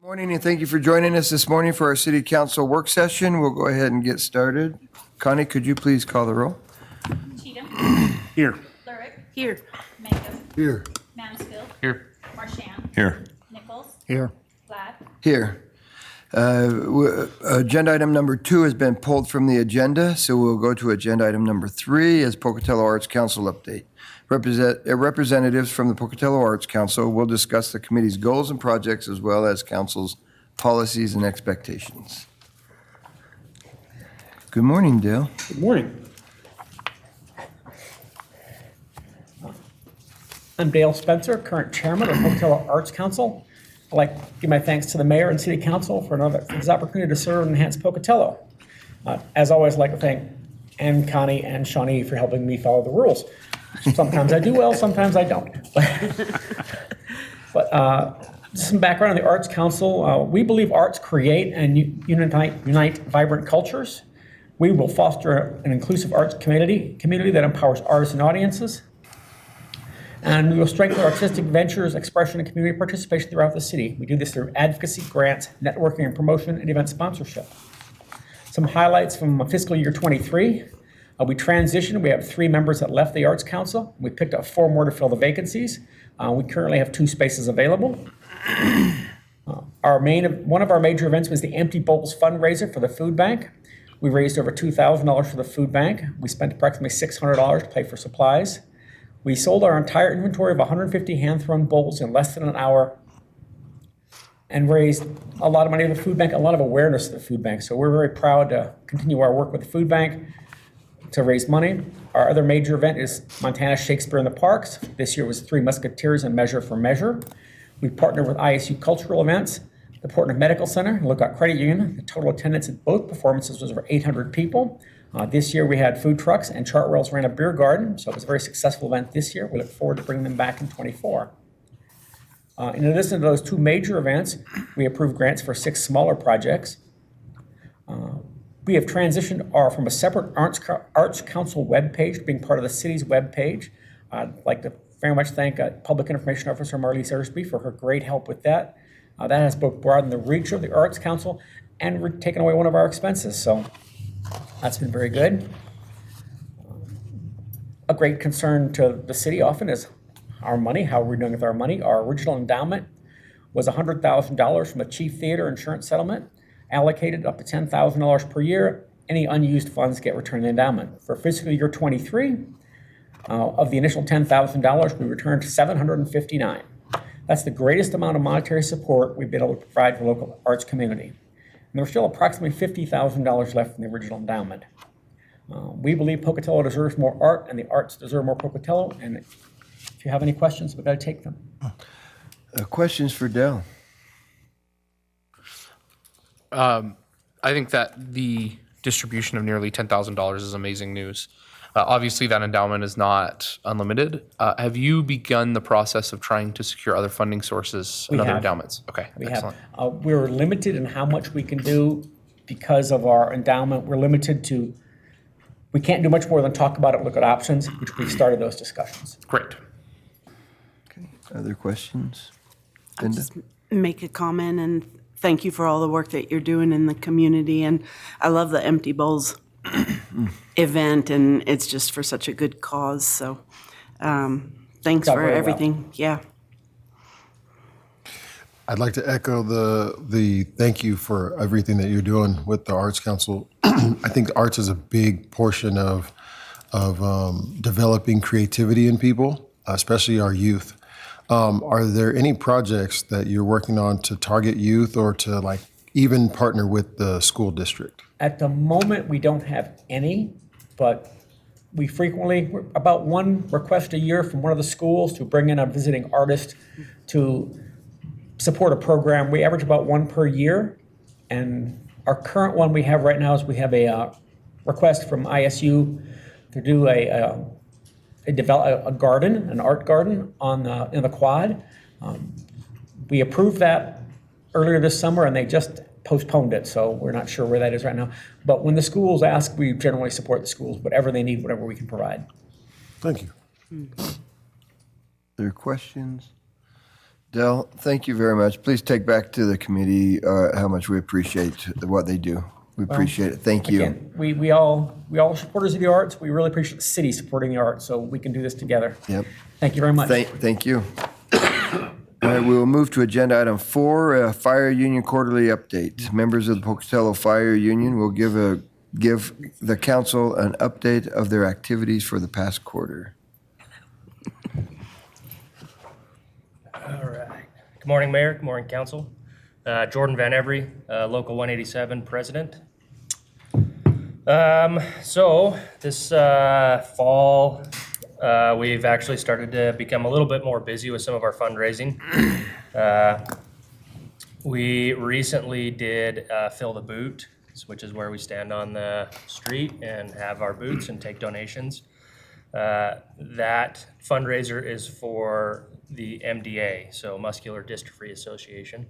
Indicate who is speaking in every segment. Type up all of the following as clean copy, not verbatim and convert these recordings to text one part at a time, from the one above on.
Speaker 1: Morning, and thank you for joining us this morning for our City Council work session. We'll go ahead and get started. Connie, could you please call the roll?
Speaker 2: Cheatham.
Speaker 3: Here.
Speaker 2: Lurick.
Speaker 4: Here.
Speaker 2: Mangum.
Speaker 3: Here.
Speaker 2: Mansfield.
Speaker 3: Here.
Speaker 2: Marchand.
Speaker 3: Here.
Speaker 2: Nichols.
Speaker 3: Here.
Speaker 2: Glad.
Speaker 1: Here. Agenda item number 2 has been pulled from the agenda, so we'll go to agenda item number 3 as Pocatello Arts Council update. Representatives from the Pocatello Arts Council will discuss the committee's goals and projects as well as council's policies and expectations. Good morning, Dale.
Speaker 3: Good morning. I'm Dale Spencer, current chairman of the Pocatello Arts Council. I'd like to give my thanks to the mayor and city council for this opportunity to serve and enhance Pocatello. As always, I'd like to thank Ann, Connie, and Shawnee for helping me follow the rules. Sometimes I do well, sometimes I don't. But some background on the Arts Council. We believe arts create and unite vibrant cultures. We will foster an inclusive arts community that empowers artists and audiences. And we will strengthen artistic ventures, expression, and community participation throughout the city. We do this through advocacy, grants, networking and promotion, and event sponsorship. Some highlights from fiscal year 23. We transitioned. We have 3 members that left the Arts Council. We picked up 4 more to fill the vacancies. We currently have 2 spaces available. One of our major events was the Empty Bowls fundraiser for the food bank. We raised over $2,000 for the food bank. We spent approximately $600 to pay for supplies. We sold our entire inventory of 150 hand-thrown bowls in less than an hour and raised a lot of money to the food bank, a lot of awareness to the food bank. So we're very proud to continue our work with the food bank to raise money. Our other major event is Montana Shakespeare in the Parks. This year was 3 Musketeers and Measure for Measure. We partnered with ISU Cultural Events, the Portland Medical Center, and Lookout Credit Union. The total attendance at both performances was over 800 people. This year we had food trucks and Chartwells ran a beer garden, so it was a very successful event this year. We look forward to bringing them back in 24. In addition to those 2 major events, we approved grants for 6 smaller projects. We have transitioned from a separate Arts Council webpage to being part of the city's webpage. I'd like to very much thank Public Information Officer Marlise Ersby for her great help with that. That has both broadened the reach of the Arts Council and taken away one of our expenses, so that's been very good. A great concern to the city often is our money, how we're doing with our money. Our original endowment was $100,000 from the Chief Theater insurance settlement, allocated up to $10,000 per year. Any unused funds get returned to the endowment. For fiscal year 23, of the initial $10,000, we returned $759. That's the greatest amount of monetary support we've been able to provide for the local arts community. And there's still approximately $50,000 left from the original endowment. We believe Pocatello deserves more art, and the arts deserve more Pocatello. And if you have any questions, we've got to take them.
Speaker 1: Questions for Dale?
Speaker 5: I think that the distribution of nearly $10,000 is amazing news. Obviously, that endowment is not unlimited. Have you begun the process of trying to secure other funding sources and other endowments? Okay, excellent.
Speaker 3: We're limited in how much we can do because of our endowment. We're limited to, we can't do much more than talk about it, look at options, which we've started those discussions.
Speaker 5: Great.
Speaker 1: Okay. Other questions?
Speaker 4: I'll just make a comment and thank you for all the work that you're doing in the community. And I love the Empty Bowls event, and it's just for such a good cause. So thanks for everything. Yeah.
Speaker 6: I'd like to echo the thank you for everything that you're doing with the Arts Council. I think arts is a big portion of developing creativity in people, especially our youth. Are there any projects that you're working on to target youth or to even partner with the school district?
Speaker 3: At the moment, we don't have any, but we frequently, about 1 request a year from one of the schools to bring in a visiting artist to support a program. We average about 1 per year, and our current one we have right now is we have a request from ISU to do a garden, an art garden in the quad. We approved that earlier this summer, and they just postponed it, so we're not sure where that is right now. But when the schools ask, we generally support the schools, whatever they need, whatever we can provide.
Speaker 6: Thank you.
Speaker 1: Other questions? Dell, thank you very much. Please take back to the committee how much we appreciate what they do. We appreciate it. Thank you.
Speaker 3: Again, we all are supporters of the arts. We really appreciate the city supporting the arts, so we can do this together.
Speaker 1: Yep.
Speaker 3: Thank you very much.
Speaker 1: Thank you. All right, we will move to agenda item 4, Fire Union Quarterly Update. Members of the Pocatello Fire Union will give the council an update of their activities for the past quarter.
Speaker 7: All right. Good morning, Mayor. Good morning, Council. Jordan Van Every, Local 187 President. So this fall, we've actually started to become a little bit more busy with some of our fundraising. We recently did Fill the Boot, which is where we stand on the street and have our boots and take donations. That fundraiser is for the MDA, so Muscular Dystrophy Association.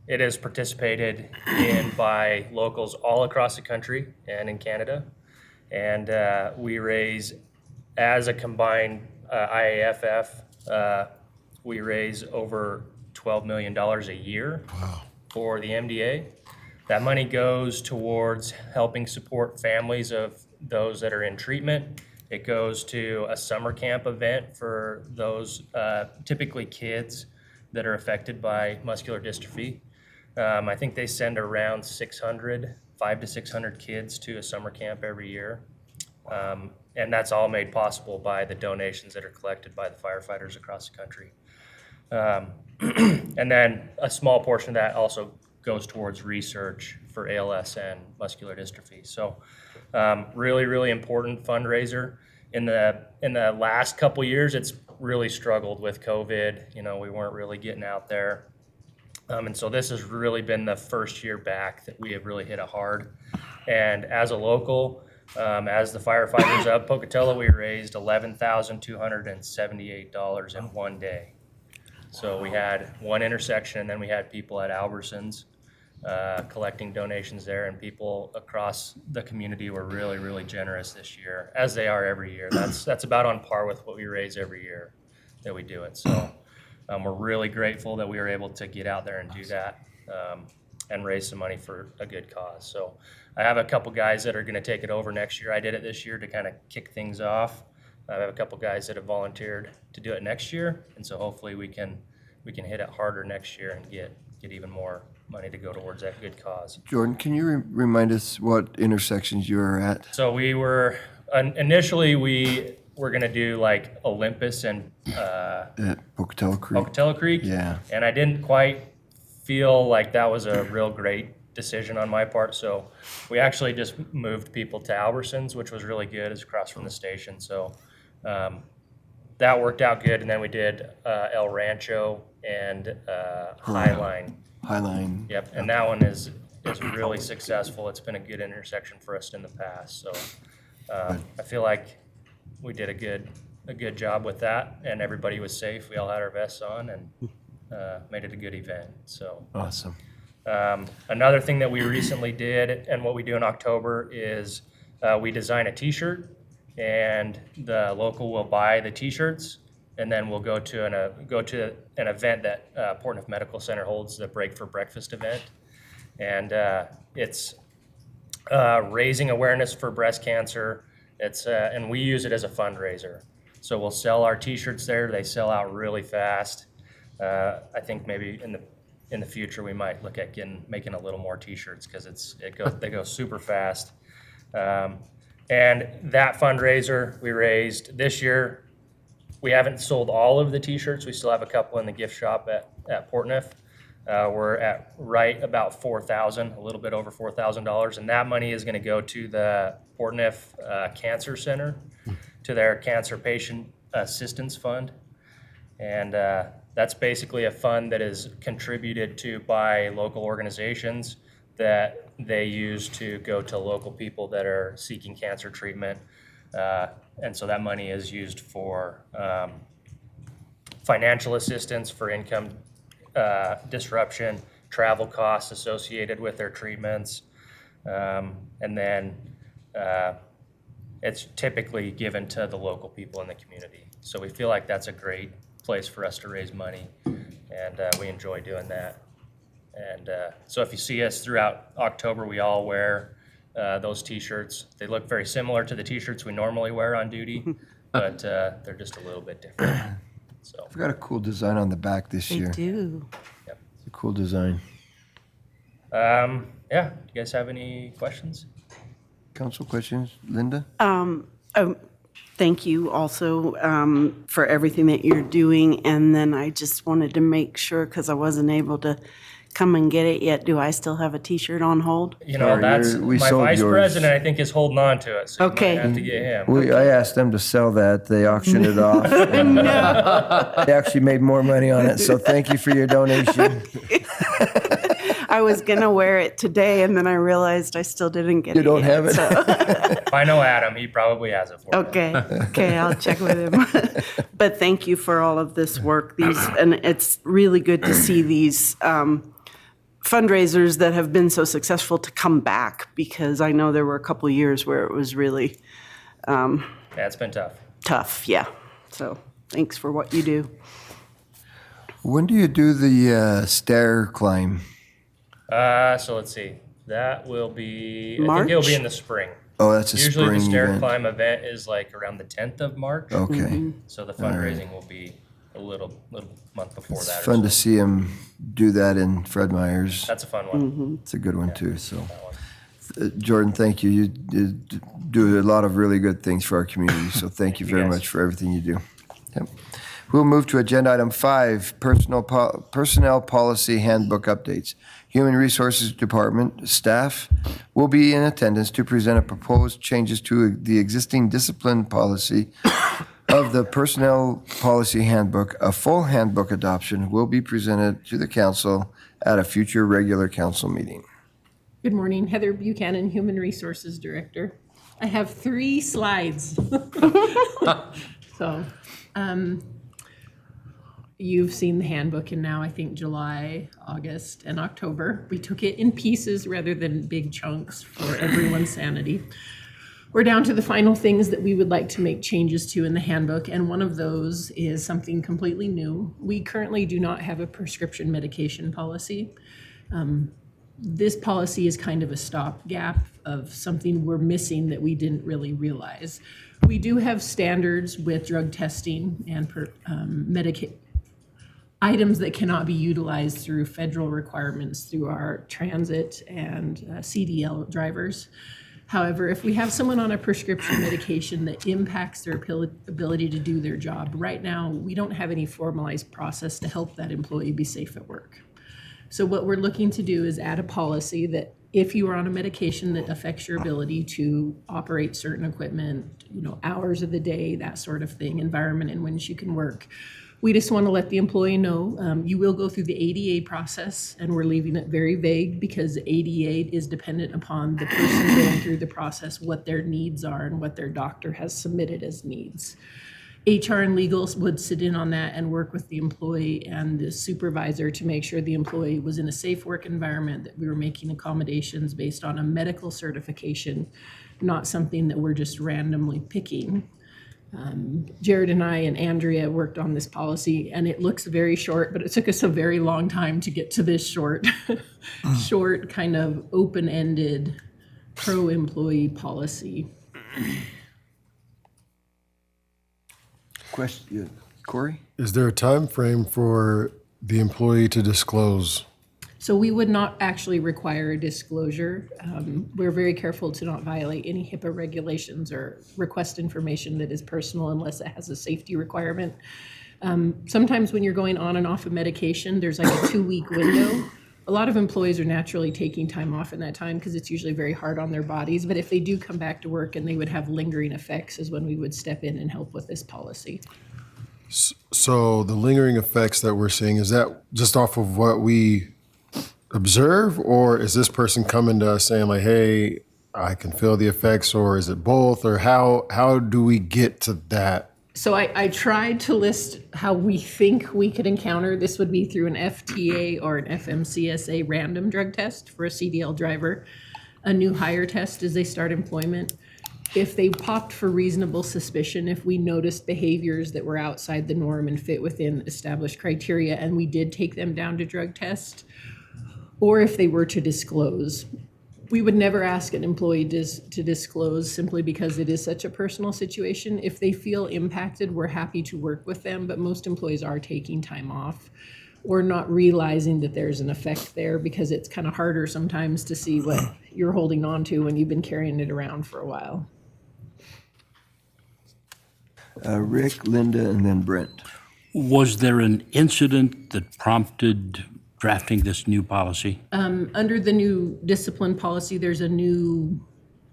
Speaker 7: It is participated in by locals all across the country and in Canada. And we raise, as a combined IAFF, we raise over $12 million a year for the MDA. That money goes towards helping support families of those that are in treatment. It goes to a summer camp event for those typically kids that are affected by muscular dystrophy. I think they send around 500 to 600 kids to a summer camp every year. And that's all made possible by the donations that are collected by the firefighters across the country. And then a small portion of that also goes towards research for ALS and muscular dystrophy. So really, really important fundraiser. In the last couple years, it's really struggled with COVID. You know, we weren't really getting out there. And so this has really been the first year back that we have really hit it hard. And as a local, as the firefighters of Pocatello, we raised $11,278 in one day. So we had one intersection, and then we had people at Albertsons collecting donations there, and people across the community were really, really generous this year, as they are every year. That's about on par with what we raise every year that we do it. So we're really grateful that we were able to get out there and do that and raise some money for a good cause. So I have a couple guys that are going to take it over next year. I did it this year to kind of kick things off. I have a couple guys that have volunteered to do it next year, and so hopefully we can hit it harder next year and get even more money to go towards that good cause.
Speaker 1: Jordan, can you remind us what intersections you are at?
Speaker 7: So we were initially we were going to do like Olympus and
Speaker 1: At Pocatello Creek?
Speaker 7: Pocatello Creek.
Speaker 1: Yeah.
Speaker 7: And I didn't quite feel like that was a real great decision on my part. So we actually just moved people to Albertsons, which was really good. It's across from the station. So that worked out good. And then we did El Rancho and Highline.
Speaker 1: Highline.
Speaker 7: Yep. And that one is really successful. It's been a good intersection for us in the past. So I feel like we did a good job with that, and everybody was safe. We all had our vests on and made it a good event. So
Speaker 1: Awesome.
Speaker 7: another thing that we recently did, and what we do in October, is we design a T-shirt, and the local will buy the T-shirts, and then we'll go to an event that Portneuf Medical Center holds, the Break for Breakfast event, and it's raising awareness for breast cancer. It's and we use it as a fundraiser. So we'll sell our T-shirts there. They sell out really fast. I think maybe in the future we might look at making a little more T-shirts, because they go super fast. And that fundraiser we raised this year, we haven't sold all of the T-shirts. We still have a couple in the gift shop at Portneuf. We're at right about $4,000, a little bit over $4,000, and that money is going to go to the Portneuf Cancer Center, to their Cancer Patient Assistance Fund. And that's basically a fund that is contributed to by local organizations that they use to go to local people that are seeking cancer treatment. And so that money is used for financial assistance, for income disruption, travel costs associated with their treatments, and then it's typically given to the local people in the community. So we feel like that's a great place for us to raise money, and we enjoy doing that. And so if you see us throughout October, we all wear those T-shirts. They look very similar to the T-shirts we normally wear on duty, but they're just a little bit different. So
Speaker 1: We've got a cool design on the back this
Speaker 4: They
Speaker 1: year.
Speaker 4: do.
Speaker 1: It's a cool design.
Speaker 7: yeah, do you guys have any questions?
Speaker 1: Council questions? Linda?
Speaker 4: Thank you also for everything that you're doing. And then I just wanted to make sure, because I wasn't able to come and get it yet, do I still have a T-shirt on hold?
Speaker 7: You know,
Speaker 1: Sorry,
Speaker 7: that's
Speaker 1: we
Speaker 7: my
Speaker 1: sold
Speaker 7: vice
Speaker 1: yours.
Speaker 7: president, I think, is holding on to it. So you
Speaker 4: Okay.
Speaker 7: might have to get him.
Speaker 1: I asked them to sell that. They auctioned it off. and, they actually made more money on it. So thank you for your donation.
Speaker 4: I was going to wear it today, and then I realized I still didn't get it
Speaker 1: You don't
Speaker 4: yet,
Speaker 1: have it?
Speaker 4: so-
Speaker 7: If I know Adam, he probably has it for me.
Speaker 4: Okay, I'll check with him. But thank you for all of this work. And it's really good to see these fundraisers that have been so successful to come back, because I know there were a couple of years where it was really
Speaker 7: Yeah, it's been tough.
Speaker 4: tough, yeah. So thanks for what you do.
Speaker 1: When do you do the stair climb?
Speaker 7: So let's see. That will be, I think it'll be
Speaker 4: March?
Speaker 7: in the spring.
Speaker 1: Oh, that's a
Speaker 7: Usually
Speaker 1: spring
Speaker 7: the stair
Speaker 1: event.
Speaker 7: climb event is like around the 10th of March.
Speaker 1: Okay.
Speaker 7: So the fundraising will be a little month before
Speaker 1: It's
Speaker 7: that.
Speaker 1: fun
Speaker 7: or
Speaker 1: to
Speaker 7: so.
Speaker 1: see him do that in Fred Meyer's.
Speaker 7: That's a fun one.
Speaker 1: It's a good one too. So,
Speaker 7: That one.
Speaker 1: Jordan, thank you. You do a lot of really good things for our community. So thank you
Speaker 7: you,
Speaker 1: very
Speaker 7: guys.
Speaker 1: much for everything you do. Yep. We'll move to agenda item 5, personnel policy handbook updates. Human Resources Department staff will be in attendance to present a proposed changes to the existing discipline policy of the Personnel Policy Handbook. A full handbook adoption will be presented to the council at a future regular council meeting.
Speaker 8: Good morning, Heather Buchanan, Human Resources Director. I have 3 slides. So, you've seen the handbook in now, I think, July, August, and October. We took it in pieces rather than big chunks for everyone's sanity. We're down to the final things that we would like to make changes to in the handbook, and one of those is something completely new. We currently do not have a prescription medication policy. This policy is kind of a stopgap of something we're missing that we didn't really realize. We do have standards with drug testing and items that cannot be utilized through federal requirements through our transit and CDL drivers. However, if we have someone on a prescription medication that impacts their ability to do their job, right now, we don't have any formalized process to help that employee be safe at work. So what we're looking to do is add a policy that if you are on a medication that affects your ability to operate certain equipment, hours of the day, that sort of thing, environment in which you can work, we just want to let the employee know you will go through the ADA process, and we're leaving it very vague because ADA is dependent upon the person going through the process, what their needs are and what their doctor has submitted as needs. HR and legal would sit in on that and work with the employee and the supervisor to make sure the employee was in a safe work environment, that we were making accommodations based on a medical certification, not something that we're just randomly picking. Jared and I and Andrea worked on this policy, and it looks very short, but it took us a very long time to get to this short, short kind of open-ended pro-employee policy.
Speaker 1: Question, Corey?
Speaker 6: Is there a time frame for the employee to disclose?
Speaker 8: So we would not actually require a disclosure. We're very careful to not violate any HIPAA regulations or request information that is personal unless it has a safety requirement. Sometimes when you're going on and off of medication, there's like a 2-week window. A lot of employees are naturally taking time off in that time because it's usually very hard on their bodies. But if they do come back to work and they would have lingering effects is when we would step in and help with this policy.
Speaker 6: So the lingering effects that we're seeing, is that just off of what we observe, or is this person coming to us saying like, hey, I can feel the effects, or is it both, or how do we get to that?
Speaker 8: So I tried to list how we think we could encounter. This would be through an FTA or an FMCSA random drug test for a CDL driver, a new hire test as they start employment, If they popped for reasonable suspicion, if we noticed behaviors that were outside the norm and fit within established criteria, and we did take them down to drug test, or if they were to disclose. We would never ask an employee to disclose simply because it is such a personal situation. If they feel impacted, we're happy to work with them, but most employees are taking time off or not realizing that there's an effect there because it's kind of harder sometimes to see what you're holding on to when you've been carrying it around for a while.
Speaker 1: Rick, Linda, and then Brent.
Speaker 9: Was there an incident that prompted drafting this new policy?
Speaker 8: Under the new discipline policy, there's a new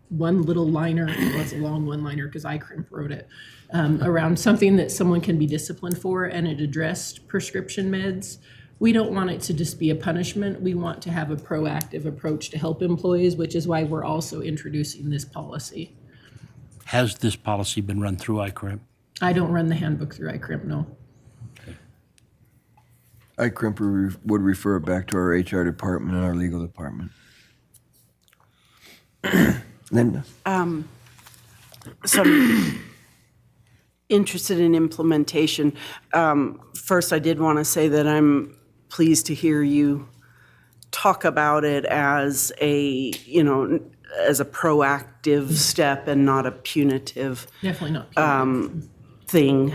Speaker 8: one little liner, well, it's a long one liner because I wrote it, around something that someone can be disciplined for, and it addressed prescription meds. We don't want it to just be a punishment. We want to have a proactive approach to help employees, which is why we're also introducing this policy.
Speaker 9: Has this policy been run through ICRIM?
Speaker 8: I don't run the handbook through ICRIM, no.
Speaker 1: ICRIM would refer it back to our HR department and our legal department. Linda?
Speaker 4: So I'm interested in implementation. First, I did want to say that I'm pleased to hear you talk about it as a, as a proactive step and not a punitive
Speaker 8: Definitely not.
Speaker 4: thing.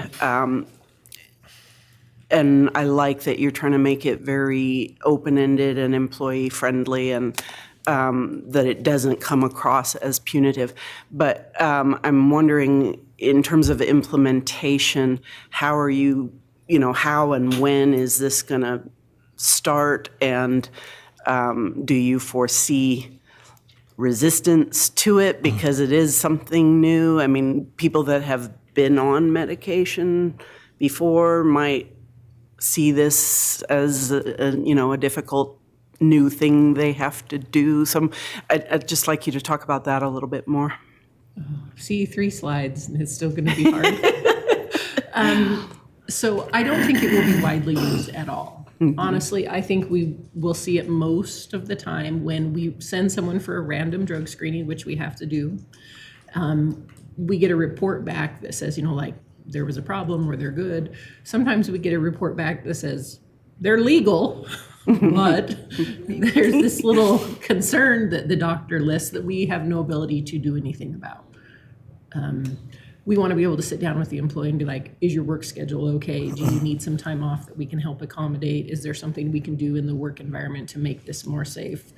Speaker 4: And I like that you're trying to make it very open-ended and employee-friendly, and that it doesn't come across as punitive. But I'm wondering, in terms of implementation, how are you, how and when is this going to start? And do you foresee resistance to it because it is something new? I mean, people that have been on medication before might see this as a difficult new thing they have to do. So I'd just like you to talk about that a little bit more.
Speaker 8: See 3 slides, and it's still going to be hard. So I don't think it will be widely used at all. Mm-hmm. Honestly, I think we will see it most of the time when we send someone for a random drug screening, which we have to do. We get a report back that says, there was a problem or they're good. Sometimes we get a report back that says they're legal, but there's this little concern that the doctor lists that we have no ability to do anything about. We want to be able to sit down with the employee and be like, is your work schedule okay? Do you need some time off that we can help accommodate? Is there something we can do in the work environment to make this more safe?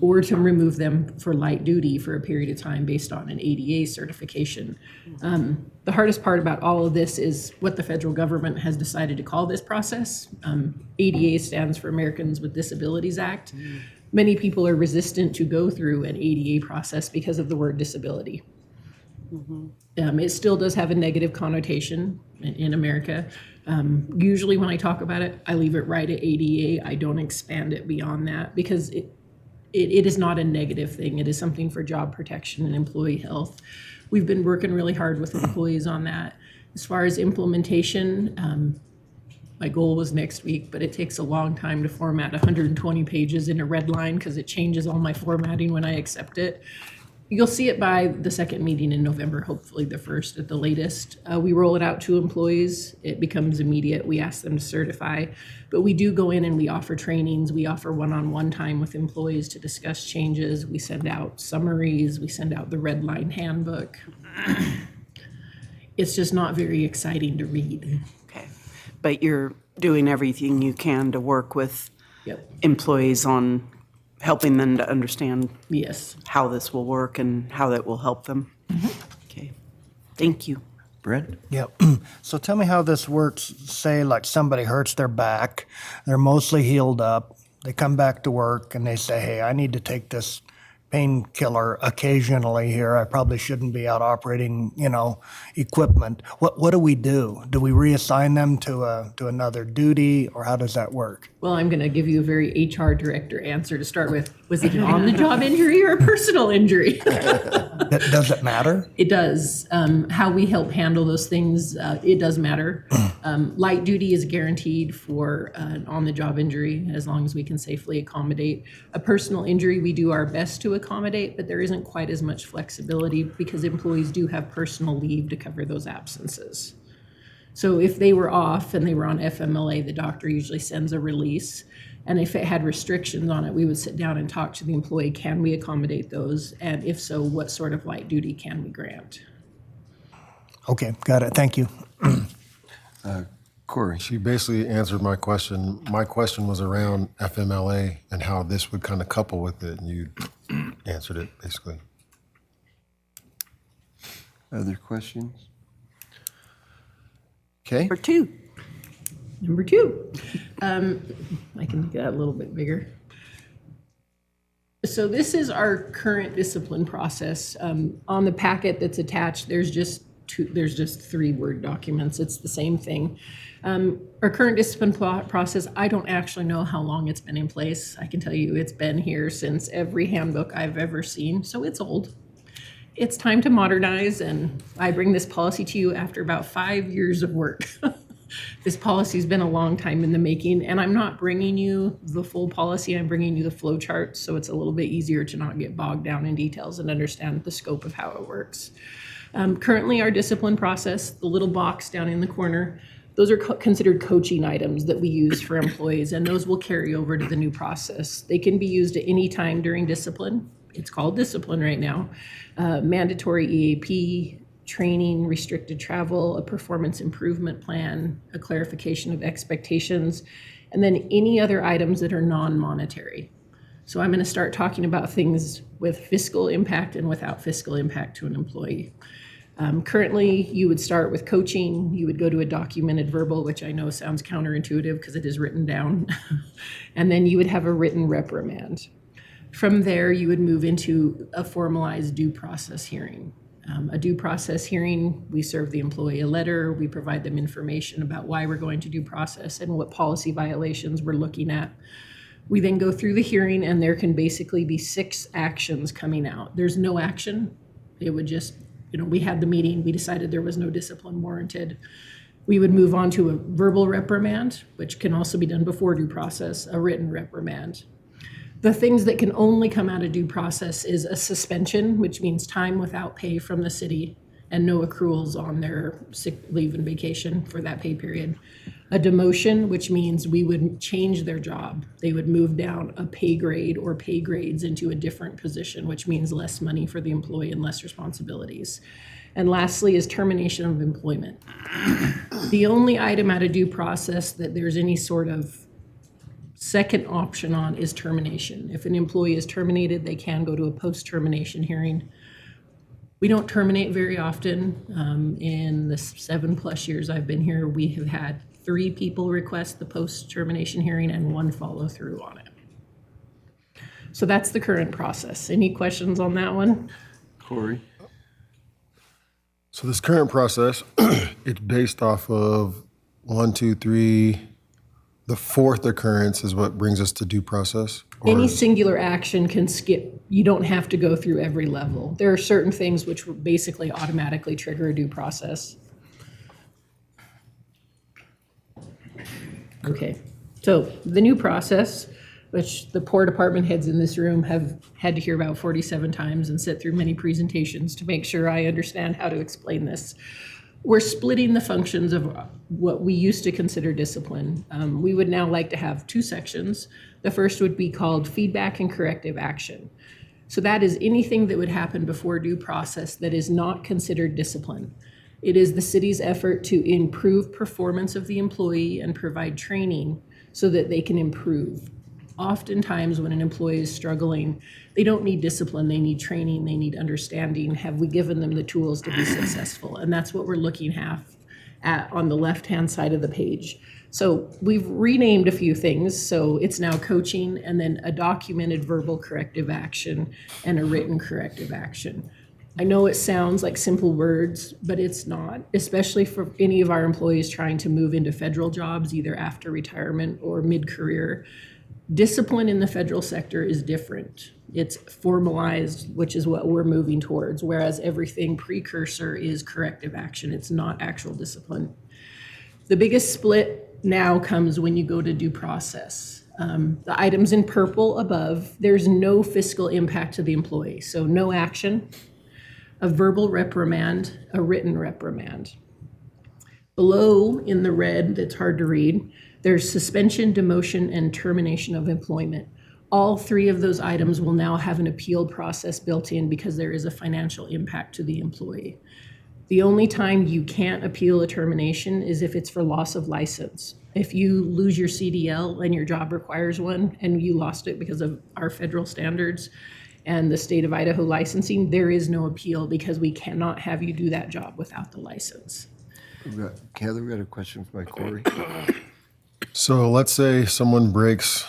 Speaker 8: Or to remove them for light duty for a period of time based on an ADA certification. The hardest part about all of this is what the federal government has decided to call this process. ADA stands for Americans with Disabilities Act. Many people are resistant to go through an ADA process because of the word disability. It still does have a negative connotation in America. Usually when I talk about it, I leave it right at ADA. I don't expand it beyond that because it is not a negative thing. It is something for job protection and employee health. We've been working really hard with employees on that. As far as implementation, my goal was next week, but it takes a long time to format 120 pages in a red line because it changes all my formatting when I accept it. You'll see it by the second meeting in November, hopefully the first at the latest. We roll it out to employees. It becomes immediate. We ask them to certify, but we do go in and we offer trainings. We offer one-on-one time with employees to discuss changes. We send out summaries. We send out the red line handbook. It's just not very exciting to read.
Speaker 4: Okay. But you're doing everything you can to work with
Speaker 8: Yep.
Speaker 4: employees on helping them to understand
Speaker 8: Yes.
Speaker 4: how this will work and how that will help them. Okay, thank you.
Speaker 1: Brent?
Speaker 10: Yep. So tell me how this works. Say like somebody hurts their back, they're mostly healed up. They come back to work and they say, hey, I need to take this painkiller occasionally here. I probably shouldn't be out operating, equipment. What do we do? Do we reassign them to another duty, or how does that work?
Speaker 8: Well, I'm going to give you a very HR director answer to start with. Was it an on-the-job injury or a personal injury?
Speaker 10: Does it matter?
Speaker 8: It does. How we help handle those things, it does matter. Light duty is guaranteed for an on-the-job injury as long as we can safely accommodate. A personal injury, we do our best to accommodate, but there isn't quite as much flexibility because employees do have personal leave to cover those absences. So if they were off and they were on FMLA, the doctor usually sends a release. And if it had restrictions on it, we would sit down and talk to the employee, can we accommodate those? And if so, what sort of light duty can we grant?
Speaker 10: Okay, got it. Thank you.
Speaker 1: Corey?
Speaker 6: She basically answered my question. My question was around FMLA and how this would kind of couple with it, and you answered it basically.
Speaker 1: Other questions? Okay.
Speaker 4: Or two.
Speaker 8: Number two, I can make that a little bit bigger. So this is our current discipline process. On the packet that's attached, there's just 3 Word documents. It's the same thing. Our current discipline process, I don't actually know how long it's been in place. I can tell you it's been here since every handbook I've ever seen, so it's old. It's time to modernize, and I bring this policy to you after about 5 years of work. This policy's been a long time in the making, and I'm not bringing you the full policy, I'm bringing you the flow chart, so it's a little bit easier to not get bogged down in details and understand the scope of how it works. Currently, our discipline process, the little box down in the corner, those are considered coaching items that we use for employees, and those will carry over to the new process. They can be used at any time during discipline. It's called discipline right now. Mandatory EAP, training, restricted travel, a performance improvement plan, a clarification of expectations, and then any other items that are non-monetary. So I'm going to start talking about things with fiscal impact and without fiscal impact to an employee. Currently, you would start with coaching. You would go to a documented verbal, which I know sounds counterintuitive because it is written down. And then you would have a written reprimand. From there, you would move into a formalized due process hearing. A due process hearing, we serve the employee a letter, we provide them information about why we're going to due process and what policy violations we're looking at. We then go through the hearing, and there can basically be 6 actions coming out. There's no action. It would just, we had the meeting, we decided there was no discipline warranted. We would move on to a verbal reprimand, which can also be done before due process, a written reprimand. The things that can only come out of due process is a suspension, which means time without pay from the city and no accruals on their sick leave and vacation for that pay period. A demotion, which means we would change their job. They would move down a pay grade or pay grades into a different position, which means less money for the employee and less responsibilities. And lastly is termination of employment. The only item out of due process that there's any sort of second option on is termination. If an employee is terminated, they can go to a post-termination hearing. We don't terminate very often. In the 7+ years I've been here, we have had 3 people request the post-termination hearing and 1 follow through on it. So that's the current process. Any questions on that one?
Speaker 1: Corey?
Speaker 6: So this current process, it's based off of 1, 2, 3. The 4th occurrence is what brings us to due process? Or
Speaker 8: Any singular action can skip. You don't have to go through every level. There are certain things which will basically automatically trigger a due process. Okay, so the new process, which the poor department heads in this room have had to hear about 47 times and sit through many presentations to make sure I understand how to explain this. We're splitting the functions of what we used to consider discipline. We would now like to have 2 sections. The first would be called feedback and corrective action. So that is anything that would happen before due process that is not considered discipline. It is the city's effort to improve performance of the employee and provide training so that they can improve. Oftentimes when an employee is struggling, they don't need discipline, they need training, they need understanding. Have we given them the tools to be successful? And that's what we're looking at on the left-hand side of the page. So we've renamed a few things. So it's now coaching, and then a documented verbal corrective action and a written corrective action. I know it sounds like simple words, but it's not, especially for any of our employees trying to move into federal jobs, either after retirement or mid-career. Discipline in the federal sector is different. It's formalized, which is what we're moving towards, whereas everything precursor is corrective action. It's not actual discipline. The biggest split now comes when you go to due process. The items in purple above, there's no fiscal impact to the employee, so no action, a verbal reprimand, a written reprimand. Below, in the red, that's hard to read, there's suspension, demotion, and termination of employment. All three of those items will now have an appeal process built in because there is a financial impact to the employee. The only time you can't appeal a termination is if it's for loss of license. If you lose your CDL and your job requires one and you lost it because of our federal standards and the state of Idaho licensing, there is no appeal because we cannot have you do that job without the license.
Speaker 1: Heather, we got a question from Corey.
Speaker 6: So let's say someone breaks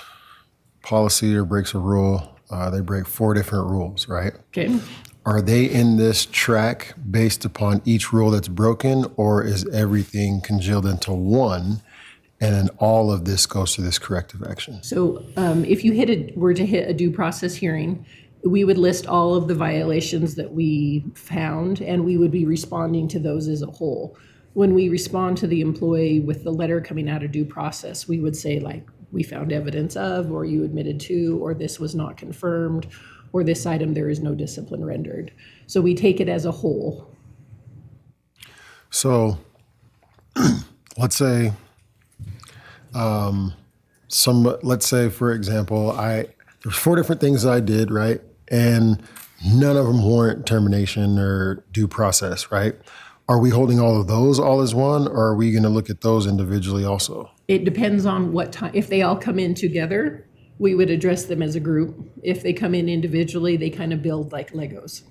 Speaker 6: policy or breaks a rule. They break 4 different rules, right?
Speaker 8: Okay.
Speaker 6: Are they in this track based upon each rule that's broken, or is everything congealed into one, and then all of this goes to this corrective action?
Speaker 8: So if you were to hit a due process hearing, we would list all of the violations that we found, and we would be responding to those as a whole. When we respond to the employee with the letter coming out of due process, we would say, like, we found evidence of, or you admitted to, or this was not confirmed, or this item there is no discipline rendered. So we take it as a whole.
Speaker 6: So let's say, let's say, for example, there's 4 different things I did, right? And none of them warrant termination or due process, right? Are we holding all of those all as one, or are we going to look at those individually also?
Speaker 8: It depends on what time. If they all come in together, we would address them as a group. If they come in individually, they kind of build like Legos.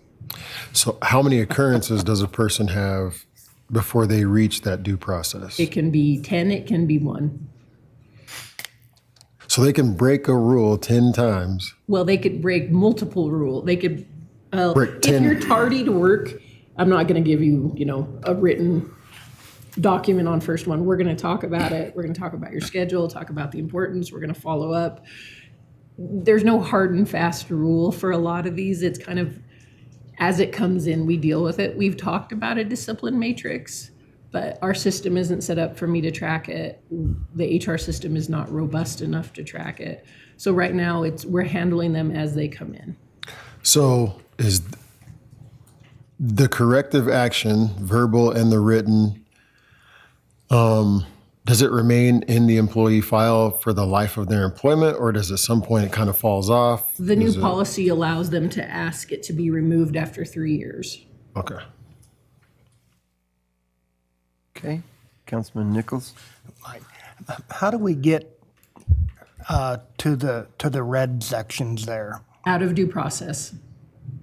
Speaker 6: So how many occurrences does a person have before they reach that due process?
Speaker 8: It can be 10, it can be 1.
Speaker 6: So they can break a rule 10 times.
Speaker 8: Well, they could break multiple rules. They could,
Speaker 6: Break 10.
Speaker 8: if you're tardy to work, I'm not going to give you, a written document on first one. We're going to talk about it. We're going to talk about your schedule, talk about the importance. We're going to follow up. There's no hard and fast rule for a lot of these. It's kind of, as it comes in, we deal with it. We've talked about a discipline matrix, but our system isn't set up for me to track it. The HR system is not robust enough to track it. So right now, we're handling them as they come in.
Speaker 6: So is the corrective action, verbal and the written, does it remain in the employee file for the life of their employment, or does at some point it kind of falls off?
Speaker 8: The new policy allows them to ask it to be removed after 3 years.
Speaker 6: Okay.
Speaker 1: Okay, Councilman Nichols?
Speaker 10: How do we get to the red sections there?
Speaker 8: Out of due process.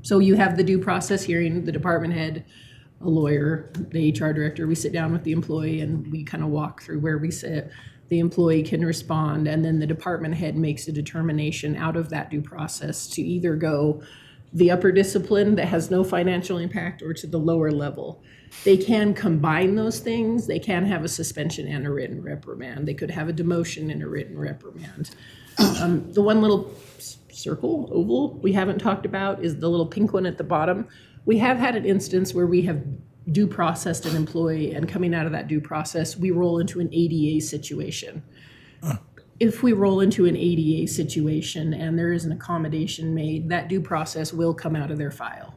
Speaker 8: So you have the due process hearing, the department head, a lawyer, the HR director, we sit down with the employee and we kind of walk through where we sit. The employee can respond, and then the department head makes a determination out of that due process to either go the upper discipline that has no financial impact or to the lower level. They can combine those things. They can have a suspension and a written reprimand. They could have a demotion and a written reprimand. The one little circle, oval, we haven't talked about is the little pink one at the bottom. We have had an instance where we have due processed an employee, and coming out of that due process, we roll into an ADA situation. If we roll into an ADA situation and there is an accommodation made, that due process will come out of their file,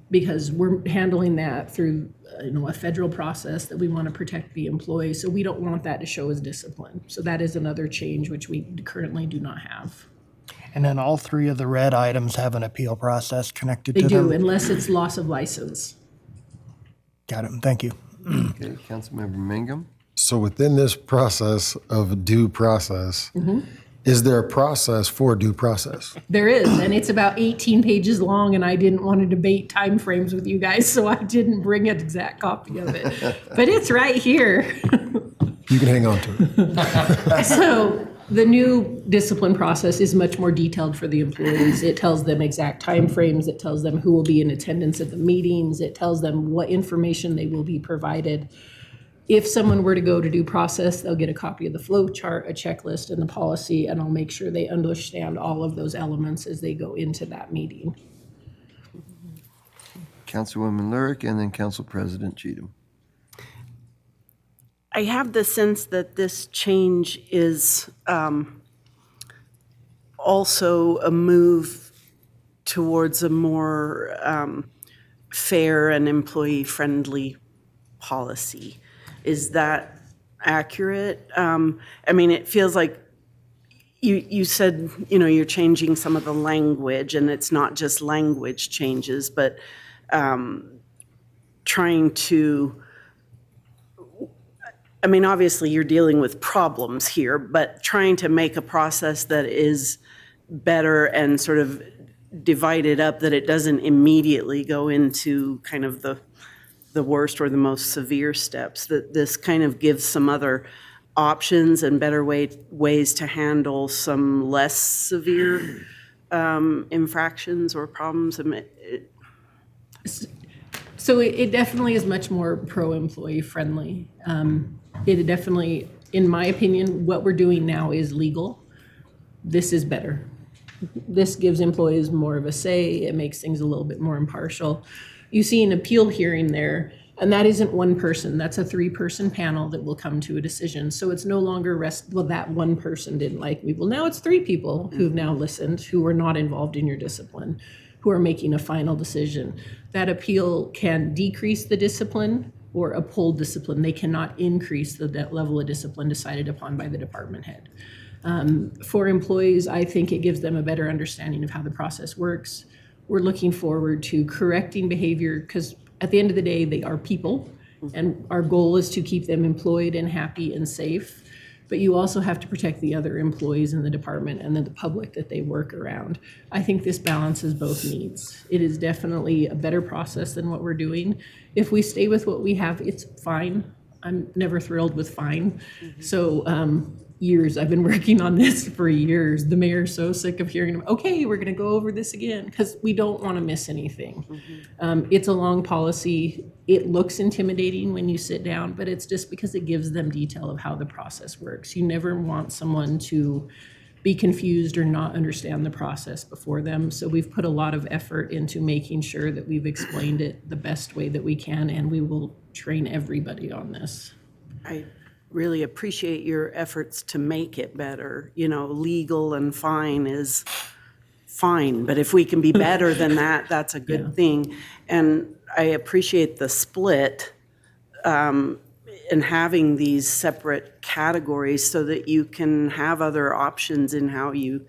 Speaker 8: because we're handling that through a federal process that we want to protect the employee. So we don't want that to show as discipline. So that is another change which we currently do not have.
Speaker 10: And then all 3 of the red items have an appeal process connected
Speaker 8: They
Speaker 10: to
Speaker 8: do,
Speaker 10: them?
Speaker 8: unless it's loss of license.
Speaker 10: Got it. Thank you.
Speaker 1: Okay, Councilmember Mangum?
Speaker 6: So within this process of due process, is there a process for due process?
Speaker 8: There is, and it's about 18 pages long, and I didn't want to debate timeframes with you guys, so I didn't bring an exact copy of it. But it's right here.
Speaker 6: You can hang on to it.
Speaker 8: So the new discipline process is much more detailed for the employees. It tells them exact timeframes. It tells them who will be in attendance at the meetings. It tells them what information they will be provided. If someone were to go to due process, they'll get a copy of the flow chart, a checklist, and the policy, and I'll make sure they understand all of those elements as they go into that meeting.
Speaker 1: Councilwoman Lyric, and then Council President Cheatham.
Speaker 4: I have the sense that this change is also a move towards a more fair and employee-friendly policy. Is that accurate? I mean, it feels like you said, you're changing some of the language, and it's not just language changes, but trying to, I mean, obviously you're dealing with problems here, but trying to make a process that is better and sort of divided up, that it doesn't immediately go into kind of the worst or the most severe steps, that this kind of gives some other options and better ways to handle some less severe infractions or problems. I mean,
Speaker 8: So it definitely is much more pro-employee friendly. It definitely, in my opinion, what we're doing now is legal. This is better. This gives employees more of a say. It makes things a little bit more impartial. You see an appeal hearing there, and that isn't one person. That's a 3-person panel that will come to a decision. So it's no longer that one person didn't like me. Well, now it's 3 people who've now listened, who were not involved in your discipline, who are making a final decision. That appeal can decrease the discipline or uphold discipline. They cannot increase the level of discipline decided upon by the department head. For employees, I think it gives them a better understanding of how the process works. We're looking forward to correcting behavior, because at the end of the day, they are people, and our goal is to keep them employed and happy and safe. But you also have to protect the other employees in the department and then the public that they work around. I think this balances both needs. It is definitely a better process than what we're doing. If we stay with what we have, it's fine. I'm never thrilled with fine. So years, I've been working on this for years. The mayor's so sick of hearing, okay, we're gonna go over this again, because we don't wanna miss anything. It's a long policy. It looks intimidating when you sit down, but it's just because it gives them detail of how the process works. You never want someone to be confused or not understand the process before them. So we've put a lot of effort into making sure that we've explained it the best way that we can, and we will train everybody on this.
Speaker 4: I really appreciate your efforts to make it better. Legal and fine is fine, but if we can be better than that, that's a good thing. And I appreciate the split and having these separate categories so that you can have other options in how you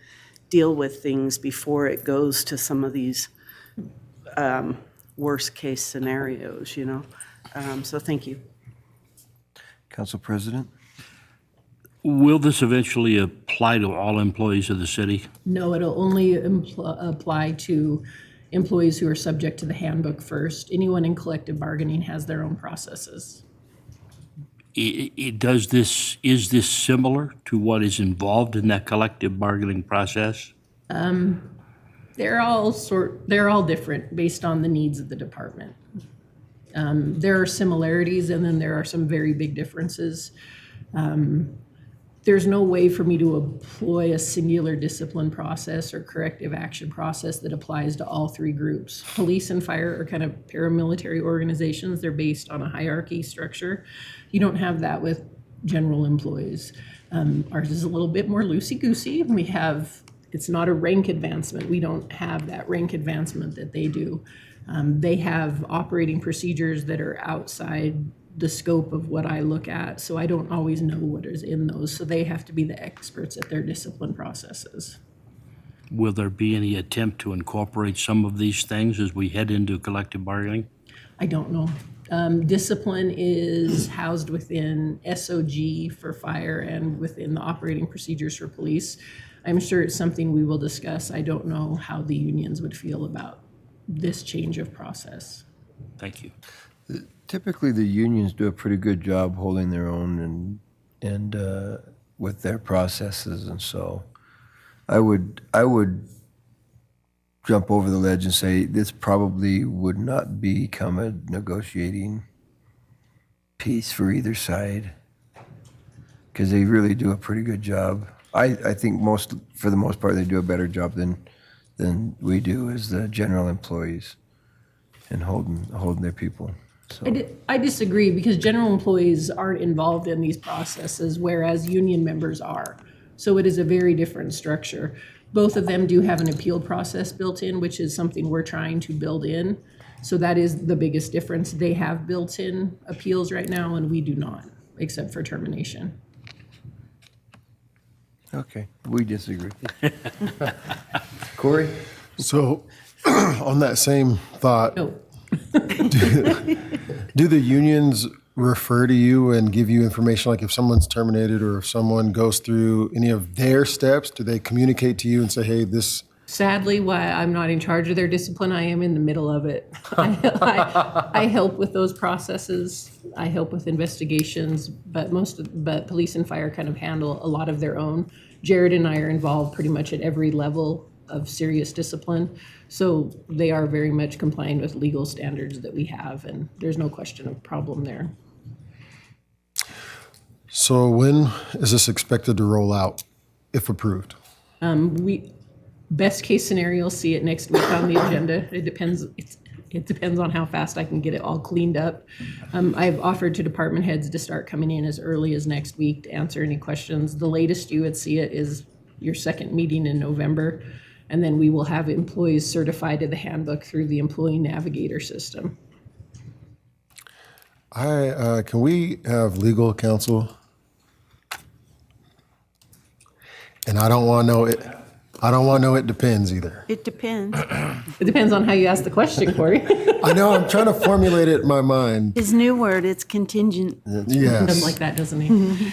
Speaker 4: deal with things before it goes to some of these worst case scenarios, So thank you.
Speaker 1: Council President?
Speaker 9: Will this eventually apply to all employees of the city?
Speaker 8: No, it'll only apply to employees who are subject to the handbook first. Anyone in collective bargaining has their own processes.
Speaker 9: Is this similar to what is involved in that collective bargaining process?
Speaker 8: They're all different based on the needs of the department. There are similarities, and then there are some very big differences. There's no way for me to employ a singular discipline process or corrective action process that applies to all 3 groups. Police and fire are kind of paramilitary organizations. They're based on a hierarchy structure. You don't have that with general employees. Ours is a little bit more loosey-goosey. It's not a rank advancement. We don't have that rank advancement that they do. They have operating procedures that are outside the scope of what I look at, so I don't always know what is in those. So they have to be the experts at their discipline processes.
Speaker 9: Will there be any attempt to incorporate some of these things as we head into collective bargaining?
Speaker 8: I don't know. Discipline is housed within SOG for fire and within the operating procedures for police. I'm sure it's something we will discuss. I don't know how the unions would feel about this change of process.
Speaker 9: Thank you.
Speaker 1: Typically, the unions do a pretty good job holding their own and with their processes, and so I would jump over the ledge and say this probably would not become a negotiating piece for either side, because they really do a pretty good job. I think for the most part, they do a better job than we do as the general employees in holding their people. So.
Speaker 8: I disagree, because general employees aren't involved in these processes, whereas union members are. So it is a very different structure. Both of them do have an appeal process built in, which is something we're trying to build in. So that is the biggest difference. They have built-in appeals right now, and we do not, except for termination.
Speaker 1: Okay, we disagree. Corey?
Speaker 6: So, on that same thought,
Speaker 8: No,
Speaker 6: do the unions refer to you and give you information, like if someone's terminated or if someone goes through any of their steps, do they communicate to you and say, hey, this,
Speaker 8: sadly, why I'm not in charge of their discipline, I am in the middle of it. I help with those processes. I help with investigations, but but police and fire kind of handle a lot of their own. Jared and I are involved pretty much at every level of serious discipline. So they are very much complying with legal standards that we have, and there's no question of problem there.
Speaker 6: so when is this expected to roll out, if approved?
Speaker 8: Best case scenario, see it next week on the agenda. It depends. It depends on how fast I can get it all cleaned up. I've offered to department heads to start coming in as early as next week to answer any questions. The latest you would see it is your second meeting in November, and then we will have employees certified to the handbook through the employee navigator system.
Speaker 6: Can we have legal counsel? And I don't want to know it. I don't want to know it depends either.
Speaker 4: It depends.
Speaker 8: It depends on how you ask the question, Corey.
Speaker 6: I know, I'm trying to formulate it in my mind.
Speaker 4: His new word, it's contingent.
Speaker 8: Doesn't
Speaker 6: Yes.
Speaker 8: like that, doesn't he?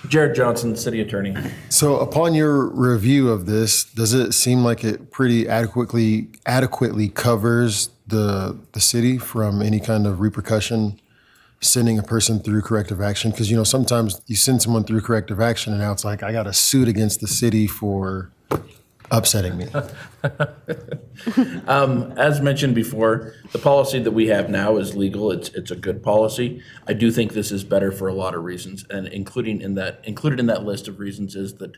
Speaker 11: Jared Johnson, city attorney.
Speaker 6: So upon your review of this, does it seem like it pretty adequately covers the city from any kind of repercussion sending a person through corrective action? Because, sometimes you send someone through corrective action and now it's like, I got a suit against the city for upsetting me.
Speaker 11: As mentioned before, the policy that we have now is legal. It's a good policy. I do think this is better for a lot of reasons, and included in that list of reasons is that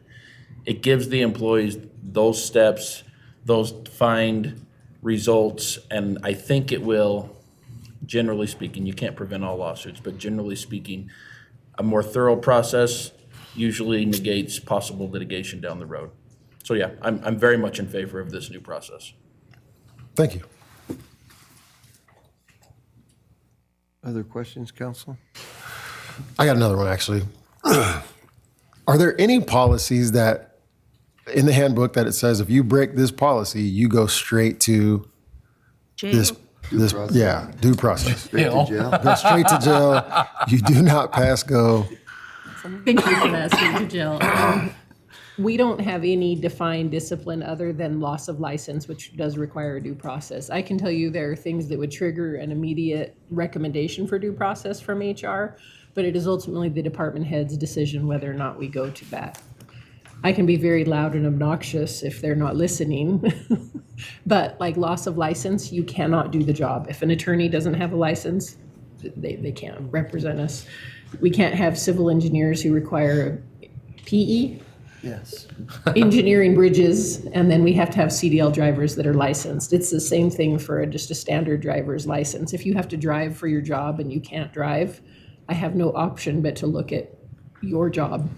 Speaker 11: it gives the employees those steps, those defined results, and I think it will, generally speaking, you can't prevent all lawsuits, but generally speaking, a more thorough process usually negates possible litigation down the road. So yeah, I'm very much in favor of this new process.
Speaker 6: Thank you.
Speaker 1: Other questions, council?
Speaker 6: I got another one, actually. Are there any policies that, in the handbook, that it says if you break this policy, you go straight to this, due process?
Speaker 1: Straight to jail?
Speaker 6: Go straight to jail. You do not pass go.
Speaker 8: Thank you for that, Mr. Jill. We don't have any defined discipline other than loss of license, which does require a due process. I can tell you there are things that would trigger an immediate recommendation for due process from HR, but it is ultimately the department head's decision whether or not we go to bat. I can be very loud and obnoxious if they're not listening, but like loss of license, you cannot do the job. If an attorney doesn't have a license, they can't represent us. We can't have civil engineers who require a PE,
Speaker 1: Yes.
Speaker 8: engineering bridges, and then we have to have CDL drivers that are licensed. It's the same thing for just a standard driver's license. If you have to drive for your job and you can't drive, I have no option but to look at your job.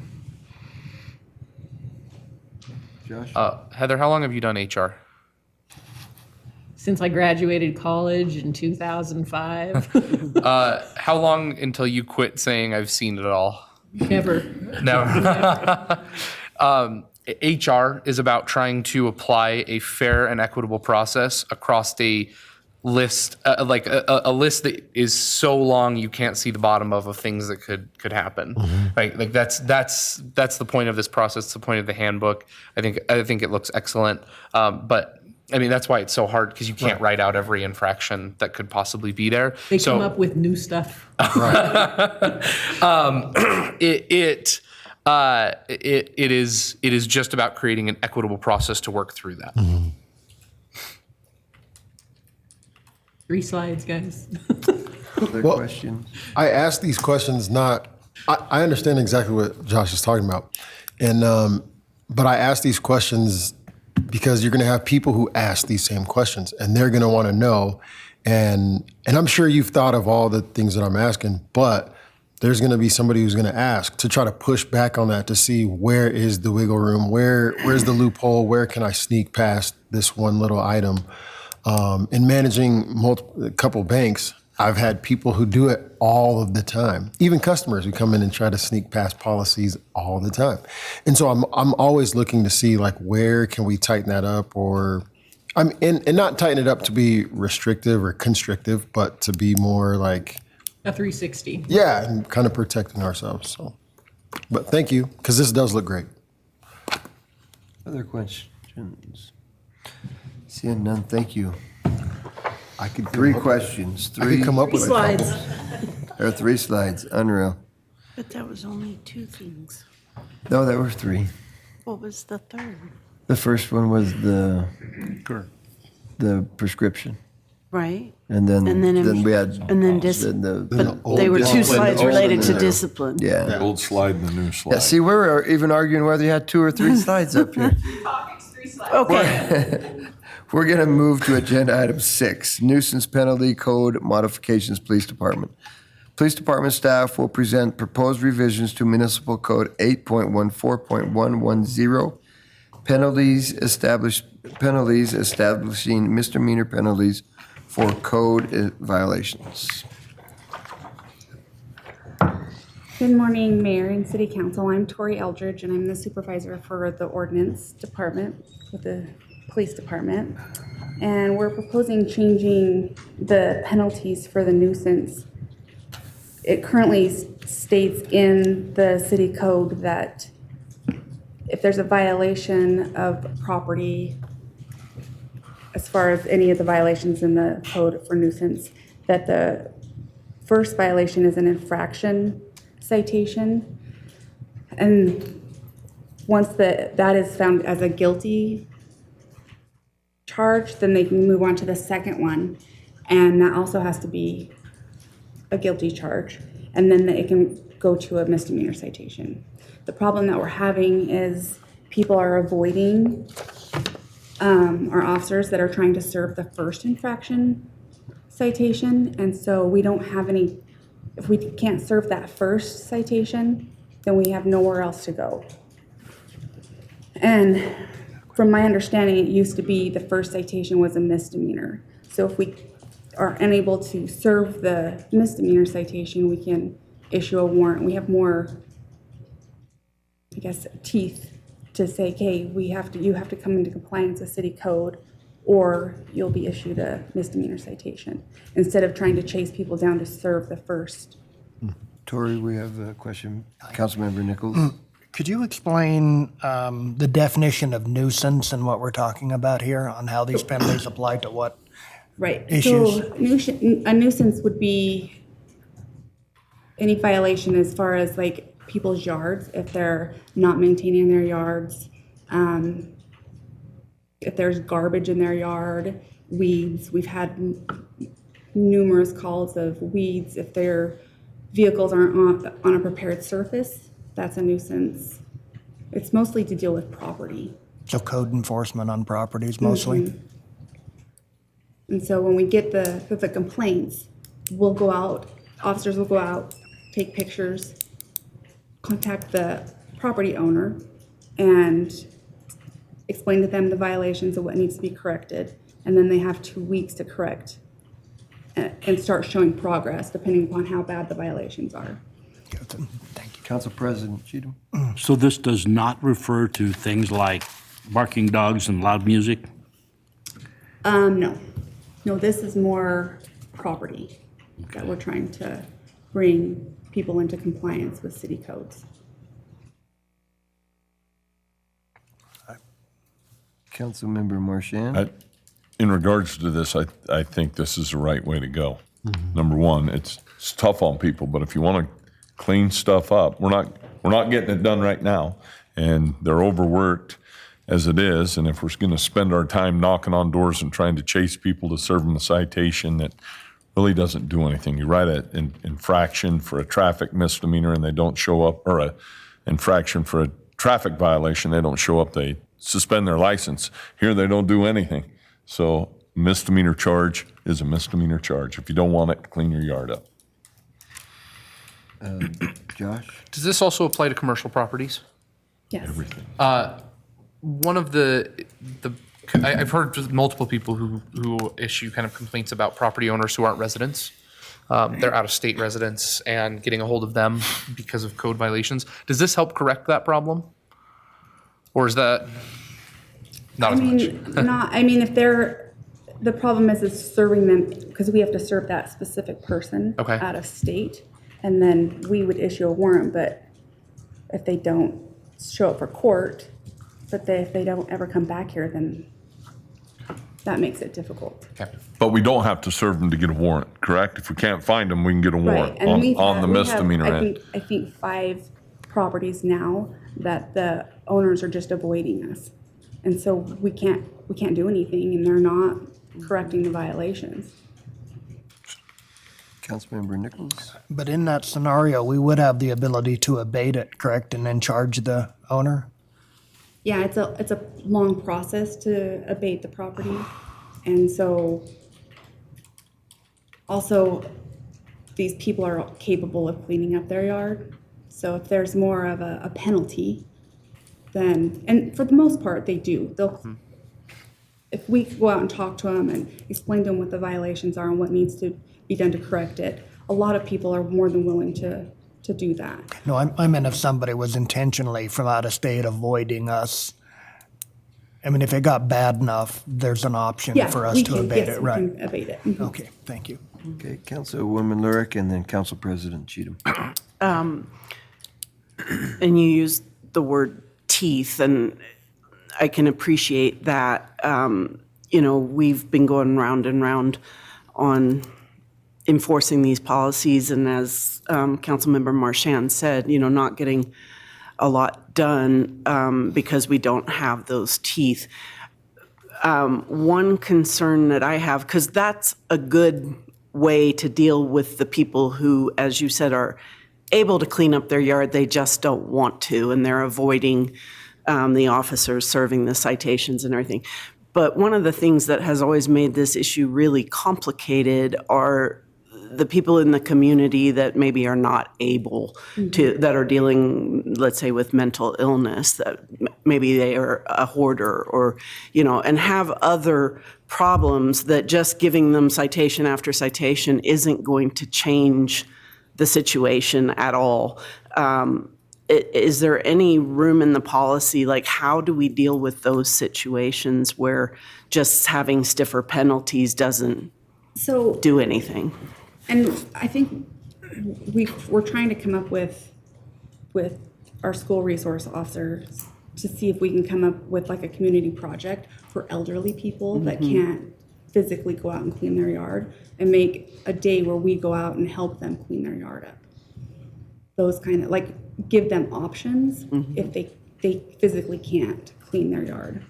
Speaker 1: Josh?
Speaker 5: Heather, how long have you done HR?
Speaker 8: Since I graduated college in 2005,
Speaker 5: How long until you quit saying I've seen it all?
Speaker 8: never.
Speaker 5: No. HR is about trying to apply a fair and equitable process across a list, like a list that is so long you can't see the bottom of things that could happen. Right? Like that's the point of this process. The point of the handbook. I think it looks excellent. But I mean that's why it's so hard because you can't write out every infraction that could possibly be there.
Speaker 8: They come up with new stuff.
Speaker 5: It is just about creating an equitable process to work through that.
Speaker 8: 3 slides, guys.
Speaker 1: Other
Speaker 6: Well-
Speaker 1: questions?
Speaker 6: I ask these questions I understand exactly what Josh is talking about. But I ask these questions because you're going to have people who ask these same questions and they're going to want to know. And I'm sure you've thought of all the things that I'm asking, but there's going to be somebody who's going to ask to try to push back on that to see where is the wiggle room, where's the loophole, where can I sneak past this one little item. In managing a couple banks, I've had people who do it all of the time, even customers who come in and try to sneak past policies all the time. And so I'm always looking to see like where can we tighten that up, or and not tighten it up to be restrictive or constrictive, but to be more like
Speaker 8: A 360.
Speaker 6: yeah, and kind of protecting ourselves. So, but thank you, because this does look great.
Speaker 1: Other questions? Seeing none, thank you.
Speaker 6: I could
Speaker 1: Three questions,
Speaker 6: I could come up with a couple.
Speaker 8: Slides.
Speaker 1: There are 3 slides, unreal.
Speaker 4: But that was only 2 things.
Speaker 1: No, there were 3.
Speaker 4: What was the third?
Speaker 1: The first one was the prescription.
Speaker 4: Right?
Speaker 1: And then we had.
Speaker 4: And then
Speaker 1: the
Speaker 4: they were 2
Speaker 1: discipline,
Speaker 4: slides
Speaker 1: the old
Speaker 4: related
Speaker 1: and
Speaker 4: to
Speaker 1: the-
Speaker 4: discipline.
Speaker 1: Yeah.
Speaker 12: The old slide and the new slide.
Speaker 1: Yeah, see, we're even arguing whether you had 2 or 3 slides up here.
Speaker 2: Topics, 3 slides.
Speaker 4: Okay.
Speaker 1: We're going to move to agenda item 6, nuisance penalty code modifications, police department. Police department staff will present proposed revisions to municipal code 8.14.110, penalties establishing misdemeanor penalties for code violations.
Speaker 13: Good morning, Mayor and City Council. I'm Tori Eldridge, and I'm the supervisor for the ordinance department with the police department. And we're proposing changing the penalties for the nuisance. It currently states in the city code that if there's a violation of property, as far as any of the violations in the code for nuisance, that the first violation is an infraction citation. And once that is found as a guilty charge, then they can move on to the second one. And that also has to be a guilty charge. And then it can go to a misdemeanor citation. The problem that we're having is people are avoiding our officers that are trying to serve the first infraction citation. And so we don't have any, if we can't serve that first citation, then we have nowhere else to go. And from my understanding, it used to be the first citation was a misdemeanor. So if we are unable to serve the misdemeanor citation, we can issue a warrant. We have more, I guess, teeth to say, okay, you have to come into compliance with city code, or you'll be issued a misdemeanor citation, instead of trying to chase people down to serve the first.
Speaker 1: Tori, we have a question. Councilmember Nichols.
Speaker 10: Could you explain the definition of nuisance and what we're talking about here on how these penalties apply to what
Speaker 13: Right.
Speaker 10: issues?
Speaker 13: So a nuisance would be any violation as far as like people's yards, if they're not maintaining their yards, if there's garbage in their yard, weeds. We've had numerous calls of weeds. If their vehicles aren't on a prepared surface, that's a nuisance. It's mostly to deal with property.
Speaker 10: So code enforcement on properties mostly?
Speaker 13: And so when we get the complaints, we'll go out, officers will go out, take pictures, contact the property owner, and explain to them the violations of what needs to be corrected. And then they have 2 weeks to correct and start showing progress depending upon how bad the violations are.
Speaker 10: Thank you.
Speaker 1: Council President Cheatham.
Speaker 9: So this does not refer to things like barking dogs and loud music?
Speaker 13: No. No, this is more property that we're trying to bring people into compliance with city codes.
Speaker 1: Councilmember Marchand.
Speaker 12: In regards to this, I think this is the right way to go. Number one, it's tough on people, but if you want to clean stuff up, we're not getting it done right now, and they're overworked as it is. And if we're going to spend our time knocking on doors and trying to chase people to serve them a citation that really doesn't do anything, you write an infraction for a traffic misdemeanor and they don't show up, or a infraction for a traffic violation, they don't show up, they suspend their license. Here, they don't do anything. So misdemeanor charge is a misdemeanor charge. If you don't want it, clean your yard up.
Speaker 1: Josh?
Speaker 5: Does this also apply to commercial properties?
Speaker 13: Yes.
Speaker 5: One of I've heard multiple people who issue kind of complaints about property owners who aren't residents. They're out-of-state residents and getting a hold of them because of code violations. Does this help correct that problem? Or is that not as much?
Speaker 13: If the problem is serving them, because we have to serve that specific person
Speaker 5: Okay.
Speaker 13: out of state, and then we would issue a warrant, but if they don't show up for court, if they don't ever come back here, then that makes it difficult.
Speaker 5: Okay.
Speaker 12: But we don't have to serve them to get a warrant, correct? If we can't find them, we can get a warrant
Speaker 13: And
Speaker 12: on the misdemeanor end.
Speaker 13: I think 5 properties now that the owners are just avoiding us. And so we can't do anything, and they're not correcting the violations.
Speaker 1: Councilmember Nichols?
Speaker 10: But in that scenario, we would have the ability to abate it, correct, and then charge the owner?
Speaker 13: Yeah, it's a long process to abate the property. And so also these people are capable of cleaning up their yard. So if there's more of a penalty, then, and for the most part, they do. If we go out and talk to them and explain to them what the violations are and what needs to be done to correct it, a lot of people are more than willing to do that.
Speaker 10: No, I meant if somebody was intentionally from out of state avoiding us. I mean, if it got bad enough, there's an option
Speaker 13: Yeah,
Speaker 10: for us
Speaker 13: we
Speaker 10: to
Speaker 13: can,
Speaker 10: abate
Speaker 13: yes,
Speaker 10: it,
Speaker 13: we
Speaker 10: right?
Speaker 13: can abate it. Mhm.
Speaker 10: Okay, thank you.
Speaker 1: Okay, Councilwoman Lurick and then Council President Cheatham.
Speaker 4: And you used the word teeth, and I can appreciate that. We've been going round and round on enforcing these policies, and as Councilmember Marchand said, not getting a lot done because we don't have those teeth. One concern that I have, because that's a good way to deal with the people who, as you said, are able to clean up their yard, they just don't want to, and they're avoiding the officers serving the citations and everything. But one of the things that has always made this issue really complicated are the people in the community that maybe are not able to, that are dealing, let's say, with mental illness, that maybe they are a hoarder or, and have other problems that just giving them citation after citation isn't going to change the situation at all. Is there any room in the policy, like how do we deal with those situations where just having stiffer penalties doesn't do anything?
Speaker 13: And I think we're trying to come up with our school resource officers to see if we can come up with like a community project for elderly people that can't physically go out and clean their yard, and make a day where we go out and help them clean their yard up. Those kind of, like, give them options if they physically can't clean their yard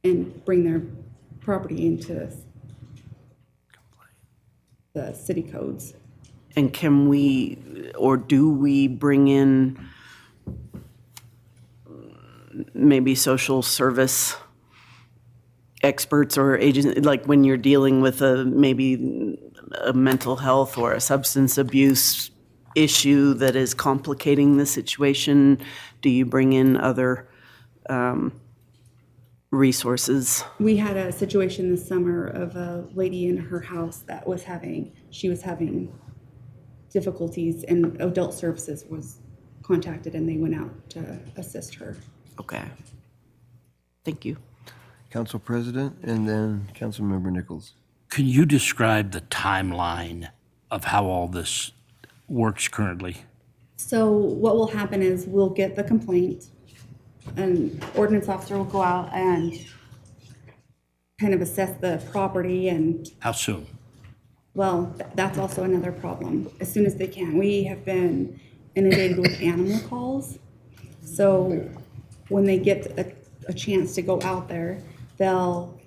Speaker 13: and bring their property into the city codes.
Speaker 4: And can we, or do we bring in maybe social service experts or agents, like when you're dealing with maybe a mental health or a substance abuse issue that is complicating the situation? Do you bring in other resources?
Speaker 13: We had a situation this summer of a lady in her house that she was having difficulties, and adult services was contacted and they went out to assist her.
Speaker 4: Okay. Thank you.
Speaker 1: Council President and then Councilmember Nichols.
Speaker 9: Can you describe the timeline of how all this works currently?
Speaker 13: So what will happen is we'll get the complaint, an ordinance officer will go out and kind of assess the property, and
Speaker 9: How soon?
Speaker 13: well, that's also another problem. As soon as they can. We have been inundated with animal calls. So when they get a chance to go out there, they'll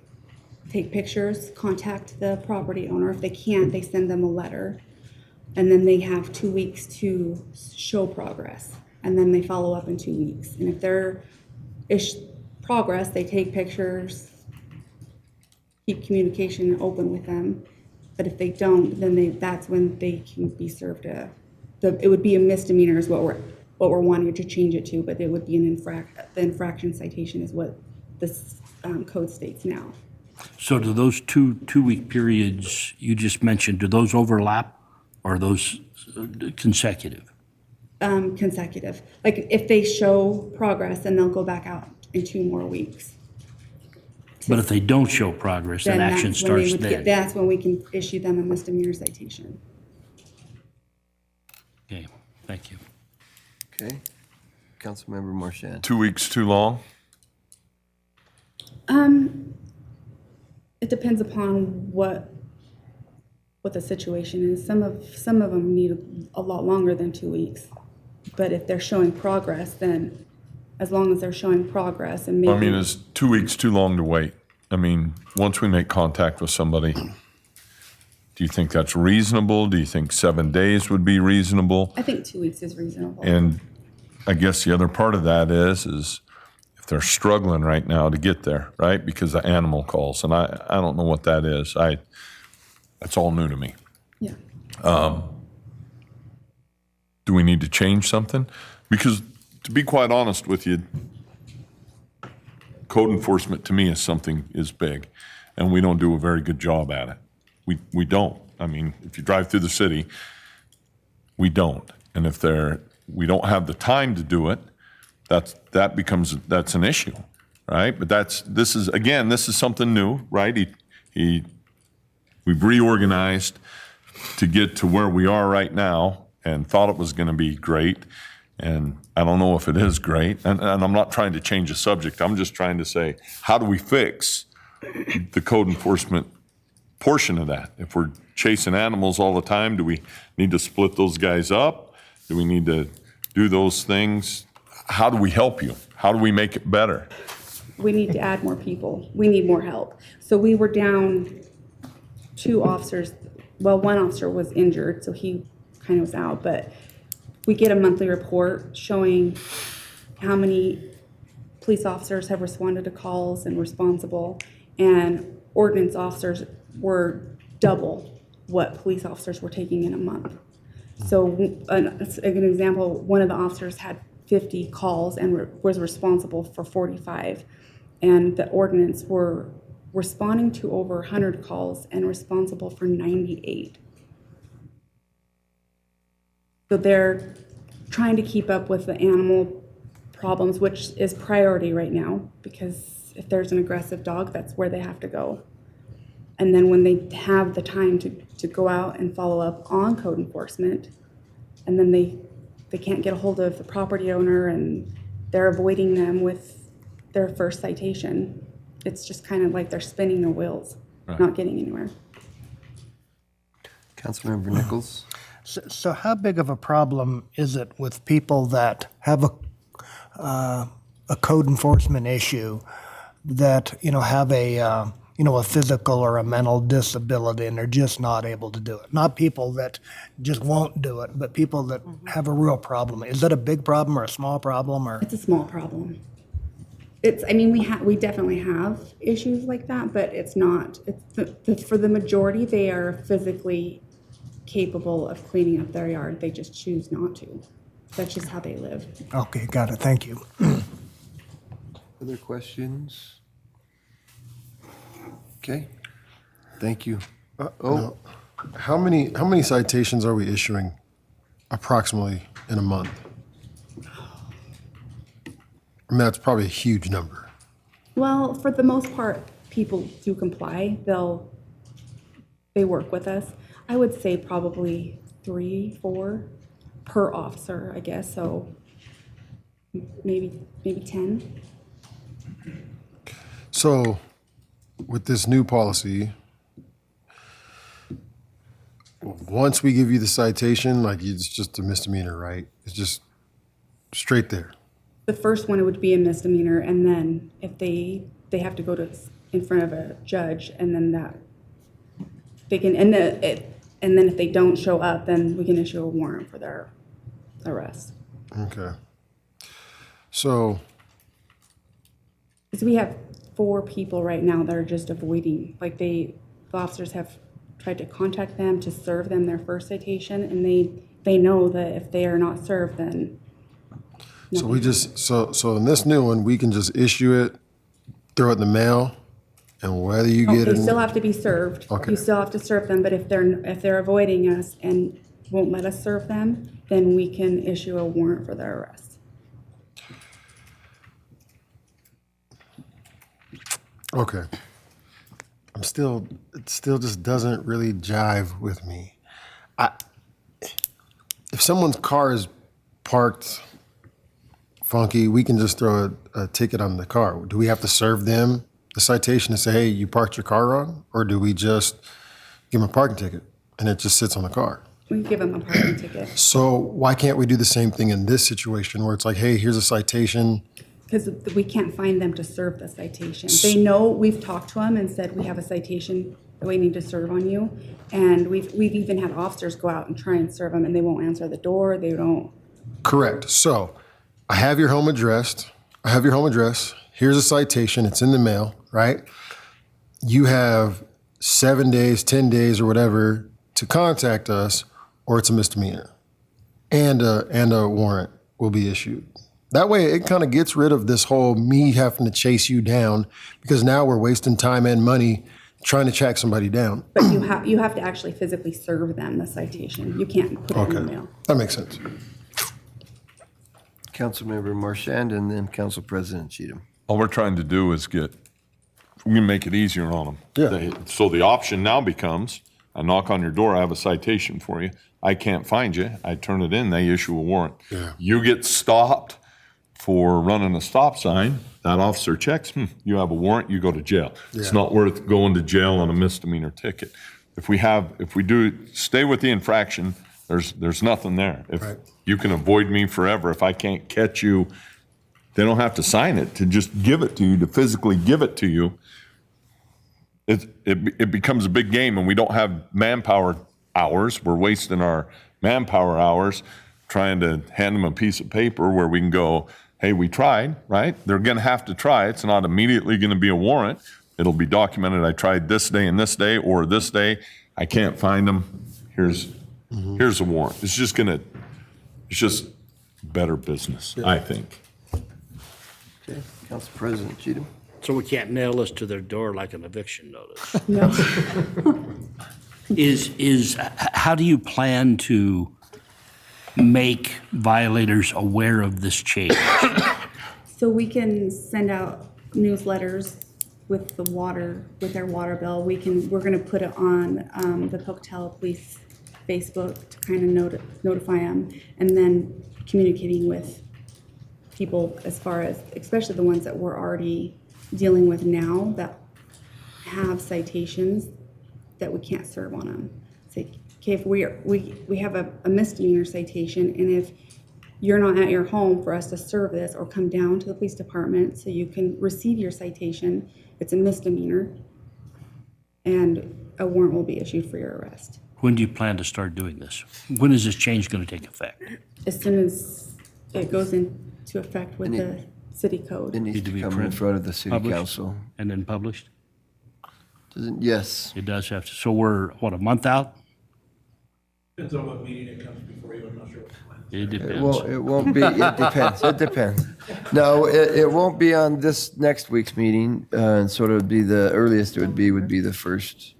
Speaker 13: take pictures, contact the property owner. If they can't, they send them a letter. And then they have 2 weeks to show progress. And then they follow up in 2 weeks. And if there is progress, they take pictures, keep communication open with them. But if they don't, then that's when they can be served a it would be a misdemeanor is what we're wanting to change it to, but it would be the infraction citation is what this code states now.
Speaker 9: So do those two-week periods you just mentioned, do those overlap or are those consecutive?
Speaker 13: Consecutive. Like if they show progress, then they'll go back out in 2 more weeks.
Speaker 9: But if they don't show progress, then action
Speaker 13: that's when they
Speaker 9: starts
Speaker 13: would
Speaker 9: then?
Speaker 13: that's when we can issue them a misdemeanor citation.
Speaker 9: Okay, thank you.
Speaker 1: Okay. Councilmember Marchand.
Speaker 12: 2 weeks too long?
Speaker 13: It depends upon what the situation is. Some of them need a lot longer than 2 weeks. But if they're showing progress, then as long as they're showing progress and maybe.
Speaker 12: I mean, is 2 weeks too long to wait? I mean, once we make contact with somebody, do you think that's reasonable? Do you think 7 days would be reasonable?
Speaker 13: I think 2 weeks is reasonable.
Speaker 12: And I guess the other part of that is if they're struggling right now to get there, right? Because of animal calls, and I don't know what that is. That's all new to me.
Speaker 13: Yeah.
Speaker 12: Do we need to change something? Because to be quite honest with you, code enforcement to me is big, and we don't do a very good job at it. We don't. I mean, if you drive through the city, we don't. And if we don't have the time to do it, that's an issue, right? But this is something new, right? We've reorganized to get to where we are right now and thought it was going to be great. And I don't know if it is great. And I'm not trying to change the subject. I'm just trying to say, how do we fix the code enforcement portion of that? If we're chasing animals all the time, do we need to split those guys up? Do we need to do those things? How do we help you? How do we make it better?
Speaker 13: We need to add more people. We need more help. So we were down 2 officers. Well, 1 officer was injured, so he kind of was out. But we get a monthly report showing how many police officers have responded to calls and responsible. And ordinance officers were double what police officers were taking in a month. So an example, one of the officers had 50 calls and was responsible for 45. And the ordinance were responding to over 100 calls and responsible for 98. So they're trying to keep up with the animal problems, which is priority right now, because if there's an aggressive dog, that's where they have to go. And then when they have the time to go out and follow up on code enforcement, and then they can't get a hold of the property owner and they're avoiding them with their first citation, it's just kind of like they're spinning their wheels, not getting anywhere.
Speaker 1: Councilmember Nichols.
Speaker 10: So how big of a problem is it with people that have a code enforcement issue that, have a physical or a mental disability and they're just not able to do it? Not people that just won't do it, but people that have a real problem. Is that a big problem or a small problem or?
Speaker 13: It's a small problem. We definitely have issues like that, but it's not. For the majority, they are physically capable of cleaning up their yard. They just choose not to. That's just how they live.
Speaker 10: Okay, got it. Thank you.
Speaker 1: Other questions? Okay, thank you.
Speaker 6: How many citations are we issuing approximately in a month? I mean, that's probably a huge number.
Speaker 13: Well, for the most part, people do comply. They work with us. I would say probably 3, 4 per officer, I guess. So maybe 10.
Speaker 6: So with this new policy, once we give you the citation, it's just a misdemeanor, right? It's just straight there.
Speaker 13: The first one, it would be a misdemeanor, and then if they have to go in front of a judge, and then that they can, and then if they don't show up, then we can issue a warrant for their arrest.
Speaker 6: Okay. So
Speaker 13: we have 4 people right now that are just avoiding. The officers have tried to contact them to serve them their first citation, and they know that if they are not served, then.
Speaker 6: So we just, so in this new one, we can just issue it, throw it in the mail, and whether you
Speaker 13: No,
Speaker 6: get
Speaker 13: they
Speaker 6: it.
Speaker 13: still have to be served.
Speaker 6: Okay.
Speaker 13: You still have to serve them, but if they're avoiding us and won't let us serve them, then we can issue a warrant for their arrest.
Speaker 6: Okay. It still just doesn't really jive with me. If someone's car is parked funky, we can just throw a ticket on the car. Do we have to serve them the citation and say, hey, you parked your car wrong? Or do we just give them a parking ticket and it just sits on the car?
Speaker 13: We can give them a parking ticket.
Speaker 6: So why can't we do the same thing in this situation where it's like, hey, here's a citation?
Speaker 13: Because we can't find them to serve the citation. They know, we've talked to them and said, we have a citation that we need to serve on you. And we've even had officers go out and try and serve them, and they won't answer the door, they don't.
Speaker 6: Correct. So I have your home address. Here's a citation. It's in the mail, right? You have 7 days, 10 days, or whatever to contact us, or it's a misdemeanor. And a warrant will be issued. That way, it kind of gets rid of this whole me having to chase you down, because now we're wasting time and money trying to track somebody down.
Speaker 13: But you have to actually physically serve them the citation. You can't put it in the
Speaker 6: Okay,
Speaker 13: mail.
Speaker 6: that makes sense.
Speaker 1: Councilmember Marchand and then Council President Cheatham.
Speaker 12: All we're trying to do is we can make it easier on them.
Speaker 6: Yeah.
Speaker 12: So the option now becomes, I knock on your door, I have a citation for you. I can't find you. I turn it in, they issue a warrant.
Speaker 6: Yeah.
Speaker 12: You get stopped for running a stop sign, that officer checks, you have a warrant, you go to jail. It's
Speaker 6: Yeah.
Speaker 12: not worth going to jail on a misdemeanor ticket. If we do stay with the infraction, there's nothing there. If
Speaker 6: Right.
Speaker 12: you can avoid me forever, if I can't catch you, they don't have to sign it to just give it to you, to physically give it to you. It becomes a big game, and we don't have manpower hours. We're wasting our manpower hours trying to hand them a piece of paper where we can go, hey, we tried, right? They're going to have to try. It's not immediately going to be a warrant. It'll be documented. I tried this day and this day, or this day. I can't find them. Here's a warrant. It's just better business, I think.
Speaker 1: Okay, Council President Cheatham.
Speaker 9: So we can't nail this to their door like an eviction notice.
Speaker 13: No.
Speaker 9: How do you plan to make violators aware of this change?
Speaker 13: So we can send out newsletters with their water bill. We're gonna put it on the Pocatello Police Facebook to kind of notify them, and then communicating with people as far as, especially the ones that we're already dealing with now that have citations that we can't serve on them. Say, okay, if we have a misdemeanor citation, and if you're not at your home for us to serve this, or come down to the police department so you can receive your citation, it's a misdemeanor, and a warrant will be issued for your arrest.
Speaker 9: When do you plan to start doing this? When is this change going to take effect?
Speaker 13: As soon as it goes into effect with the city code.
Speaker 1: It needs
Speaker 9: Need to
Speaker 1: to
Speaker 9: be
Speaker 1: come in
Speaker 9: printed,
Speaker 1: front of the city
Speaker 9: published?
Speaker 1: council.
Speaker 9: And then published?
Speaker 1: Yes.
Speaker 9: It does have to. So we're, what, a month out?
Speaker 14: Depends on what meeting it comes before you, I'm not sure.
Speaker 9: It depends.
Speaker 1: Well, it won't be, it depends. No, it won't be on this next week's meeting, and sort of be the earliest it would be the first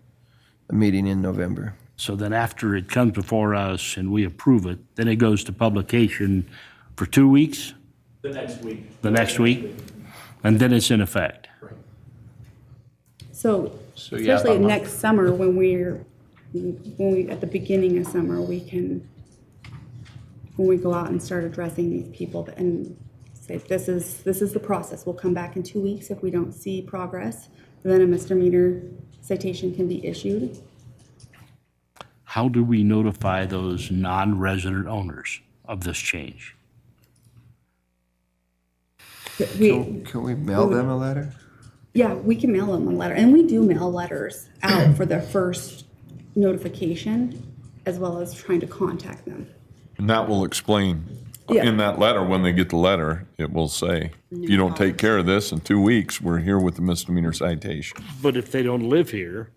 Speaker 1: meeting in November.
Speaker 9: So then after it comes before us and we approve it, then it goes to publication for 2 weeks?
Speaker 14: The next week.
Speaker 9: The next week? And then it's in effect?
Speaker 13: So,
Speaker 5: yeah,
Speaker 13: especially
Speaker 5: about a
Speaker 13: next summer, when we, at the beginning of summer, when we go out and start addressing these people and say, this is the process. We'll come back in 2 weeks if we don't see progress. Then a misdemeanor citation can be issued.
Speaker 9: How do we notify those non-resident owners of this change?
Speaker 1: Can we mail them a letter?
Speaker 13: Yeah, we can mail them a letter, and we do mail letters out for their first notification, as well as trying to contact them.
Speaker 12: And that will explain,
Speaker 13: Yeah.
Speaker 12: in that letter, when they get the letter, it will say, if you don't take care of this in 2 weeks, we're here with the misdemeanor citation.
Speaker 9: But if they don't live here,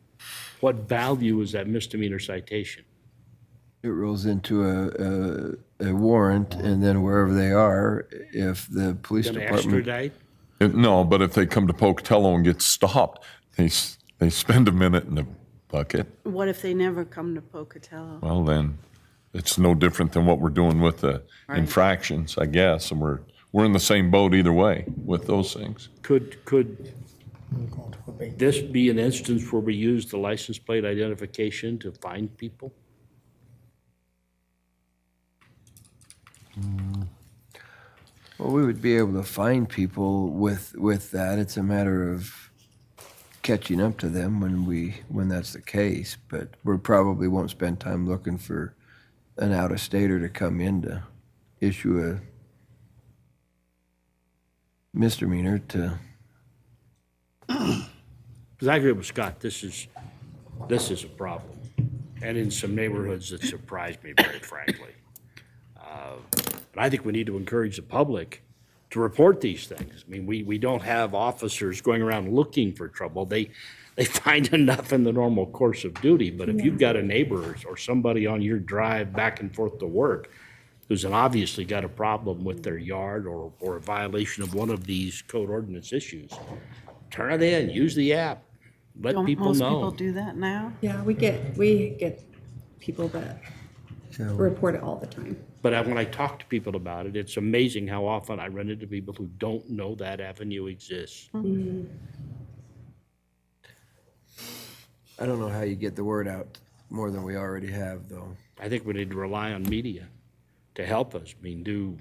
Speaker 9: what value is that misdemeanor citation?
Speaker 1: it rolls into a warrant, and then wherever they are, if the police
Speaker 9: Gonna
Speaker 1: department.
Speaker 9: extradite?
Speaker 12: No, but if they come to Pocatello and get stopped, they spend a minute in the bucket.
Speaker 4: What if they never come to Pocatello?
Speaker 12: Well, then it's no different than what we're doing with the
Speaker 4: Right.
Speaker 12: infractions, I guess. And we're in the same boat either way with those things.
Speaker 9: Could this be an instance where we use the license plate identification to find people?
Speaker 1: Well, we would be able to find people with that. It's a matter of catching up to them when that's the case. But we probably won't spend time looking for an out-of-stater to come in to issue a misdemeanor to.
Speaker 9: Because I agree with Scott, this is a problem. And in some neighborhoods that surprised me, very frankly. And I think we need to encourage the public to report these things. I mean, we don't have officers going around looking for trouble. They find enough in the normal course of duty. But if you've got a neighbor or somebody on your drive back and forth to work who's obviously got a problem with their yard or a violation of one of these code ordinance issues, turn it in, use the app, let
Speaker 4: Don't
Speaker 9: people
Speaker 4: most
Speaker 9: know.
Speaker 4: people do that now?
Speaker 13: Yeah, we get people that report it all the time.
Speaker 9: But when I talk to people about it, it's amazing how often I run into people who don't know that avenue exists.
Speaker 4: Mm-hmm.
Speaker 1: I don't know how you get the word out more than we already have, though.
Speaker 9: I think we need to rely on media to help us. I mean, do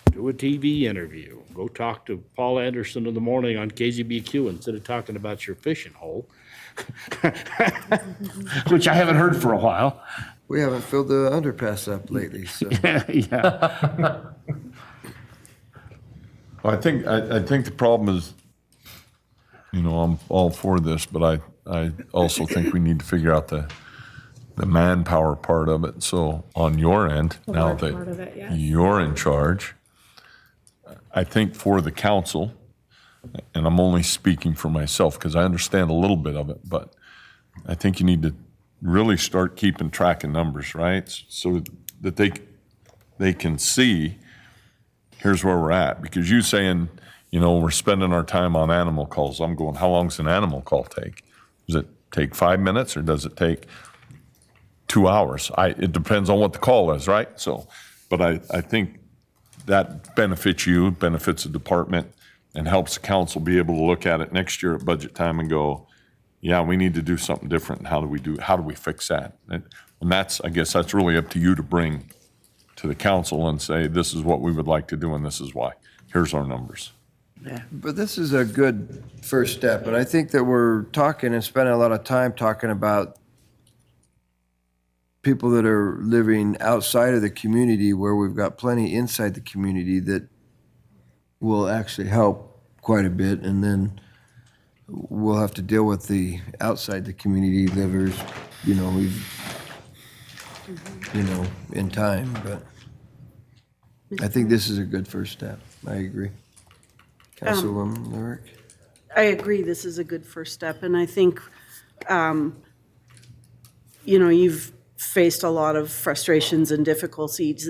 Speaker 9: a TV interview. Go talk to Paul Anderson in the morning on KZBQ instead of talking about your fishing hole, which I haven't heard for a while.
Speaker 1: We haven't filled the underpass up lately, so.
Speaker 9: Yeah.
Speaker 12: I think the problem is, I'm all for this, but I also think we need to figure out the manpower part of it. So on your end, now
Speaker 13: large part of
Speaker 12: that
Speaker 13: it, yes.
Speaker 12: you're in charge, I think for the council, and I'm only speaking for myself because I understand a little bit of it, but I think you need to really start keeping track of numbers, right? So that they can see, here's where we're at. Because you saying, we're spending our time on animal calls. I'm going, how long does an animal call take? Does it take 5 minutes or does it take 2 hours? It depends on what the call is, right? So, but I think that benefits you, benefits the department, and helps the council be able to look at it next year at budget time and go, yeah, we need to do something different. How do we fix that? And I guess that's really up to you to bring to the council and say, this is what we would like to do and this is why. Here's our numbers.
Speaker 1: But this is a good first step, and I think that we're talking and spending a lot of time talking about people that are living outside of the community where we've got plenty inside the community that will actually help quite a bit, and then we'll have to deal with the outside the community livers, in time, but I think this is a good first step. I agree. Councilwoman Lyric?
Speaker 4: I agree, this is a good first step, and I think, you've faced a lot of frustrations and difficulties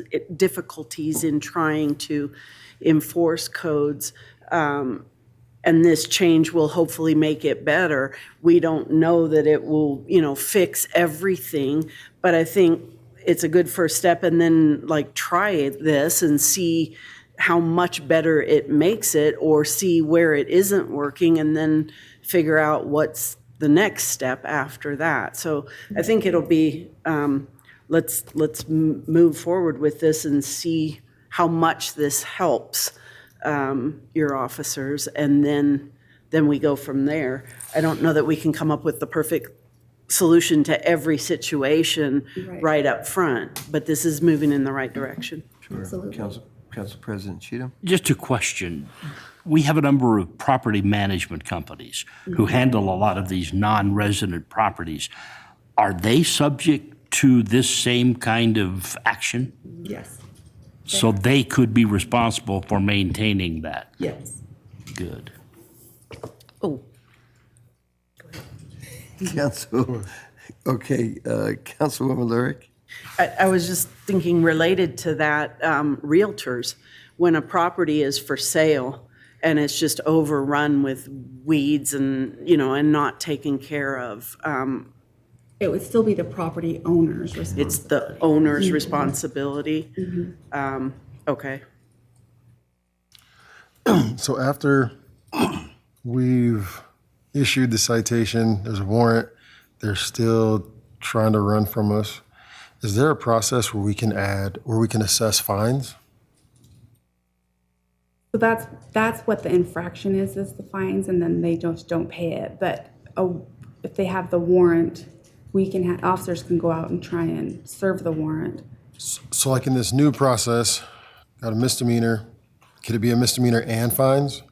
Speaker 4: in trying to enforce codes, and this change will hopefully make it better. We don't know that it will, fix everything, but I think it's a good first step, and then try this and see how much better it makes it, or see where it isn't working, and then figure out what's the next step after that. So I think it'll be, let's move forward with this and see how much this helps your officers, and then we go from there. I don't know that we can come up with the perfect solution to every situation right up front, but this is moving in the right direction.
Speaker 1: Sure. Council President Cheatham?
Speaker 9: Just a question. We have a number of property management companies who handle a lot of these non-resident properties. Are they subject to this same kind of action?
Speaker 13: Yes.
Speaker 9: So they could be responsible for maintaining that?
Speaker 13: Yes.
Speaker 9: Good.
Speaker 4: Oh,
Speaker 1: Councilwoman Lyric?
Speaker 4: I was just thinking related to that, realtors, when a property is for sale and it's just overrun with weeds and, and not taken care of,
Speaker 13: It would still be the property owner's responsibility.
Speaker 4: it's the owner's responsibility. Okay.
Speaker 6: So after we've issued the citation, there's a warrant, they're still trying to run from us. Is there a process where we can assess fines?
Speaker 13: So that's what the infraction is the fines, and then they just don't pay it. But if they have the warrant, officers can go out and try and serve the warrant.
Speaker 6: So like in this new process, got a misdemeanor, could it be a misdemeanor and fines?